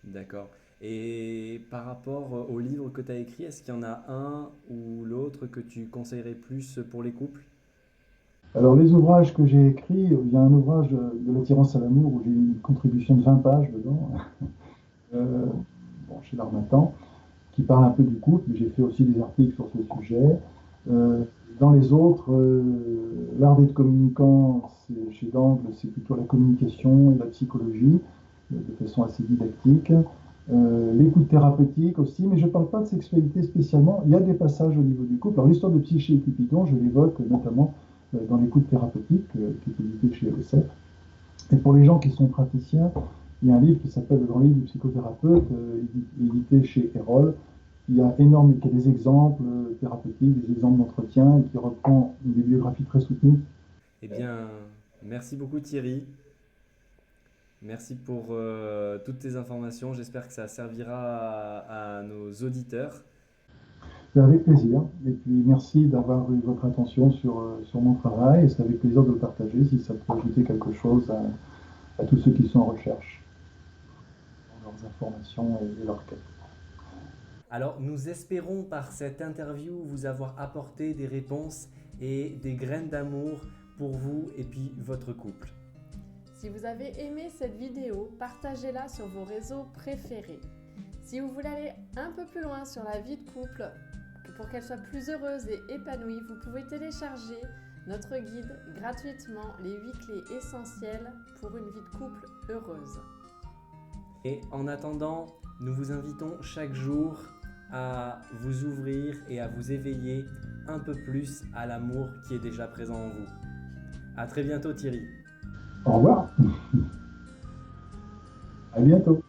D'accord. Et par rapport au livre que tu as écrit, est-ce qu'il y en a un ou l'autre que tu conseillerais plus pour les couples? Alors les ouvrages que j'ai écrits, il y a un ouvrage de l'attirance à l'amour où j'ai une contribution de 20 pages dedans, bon, chez l'Harmattan, qui parle un peu du couple, mais j'ai fait aussi des articles sur ce sujet. Dans les autres, l'art d'être communicant, chez Dangle, c'est plutôt la communication et la psychologie, de façon assez didactique. L'écoute thérapeutique aussi, mais je ne parle pas de sexualité spécialement. Il y a des passages au niveau du couple. Alors l'histoire de Psyché et Cupidon, je l'évoque notamment dans l'écoute thérapeutique, qui est édité chez ESF. Et pour les gens qui sont praticiens, il y a un livre qui s'appelle Le Grand Livre du psychothérapeute, édité chez Erol. Il y a des exemples thérapeutiques, des exemples d'entretien, et qui reprend une bibliographie très soutenue. Eh bien, merci beaucoup Thierry. Merci pour toutes tes informations. J'espère que ça servira à nos auditeurs. Avec plaisir. Et puis merci d'avoir eu votre attention sur mon travail. Et c'est avec plaisir de le partager si ça peut ajouter quelque chose à tous ceux qui sont en recherche dans leurs informations et leurs quêtes. Alors, nous espérons par cette interview vous avoir apporté des réponses et des graines d'amour pour vous et puis votre couple. Si vous avez aimé cette vidéo, partagez-la sur vos réseaux préférés. Si vous voulez aller un peu plus loin sur la vie de couple, pour qu'elle soit plus heureuse et épanouie, vous pouvez télécharger notre guide gratuitement, les 8 clés essentielles pour une vie de couple heureuse. Et en attendant, nous vous invitons chaque jour à vous ouvrir et à vous éveiller un peu plus à l'amour qui est déjà présent en vous. À très bientôt Thierry. Au revoir. À bientôt.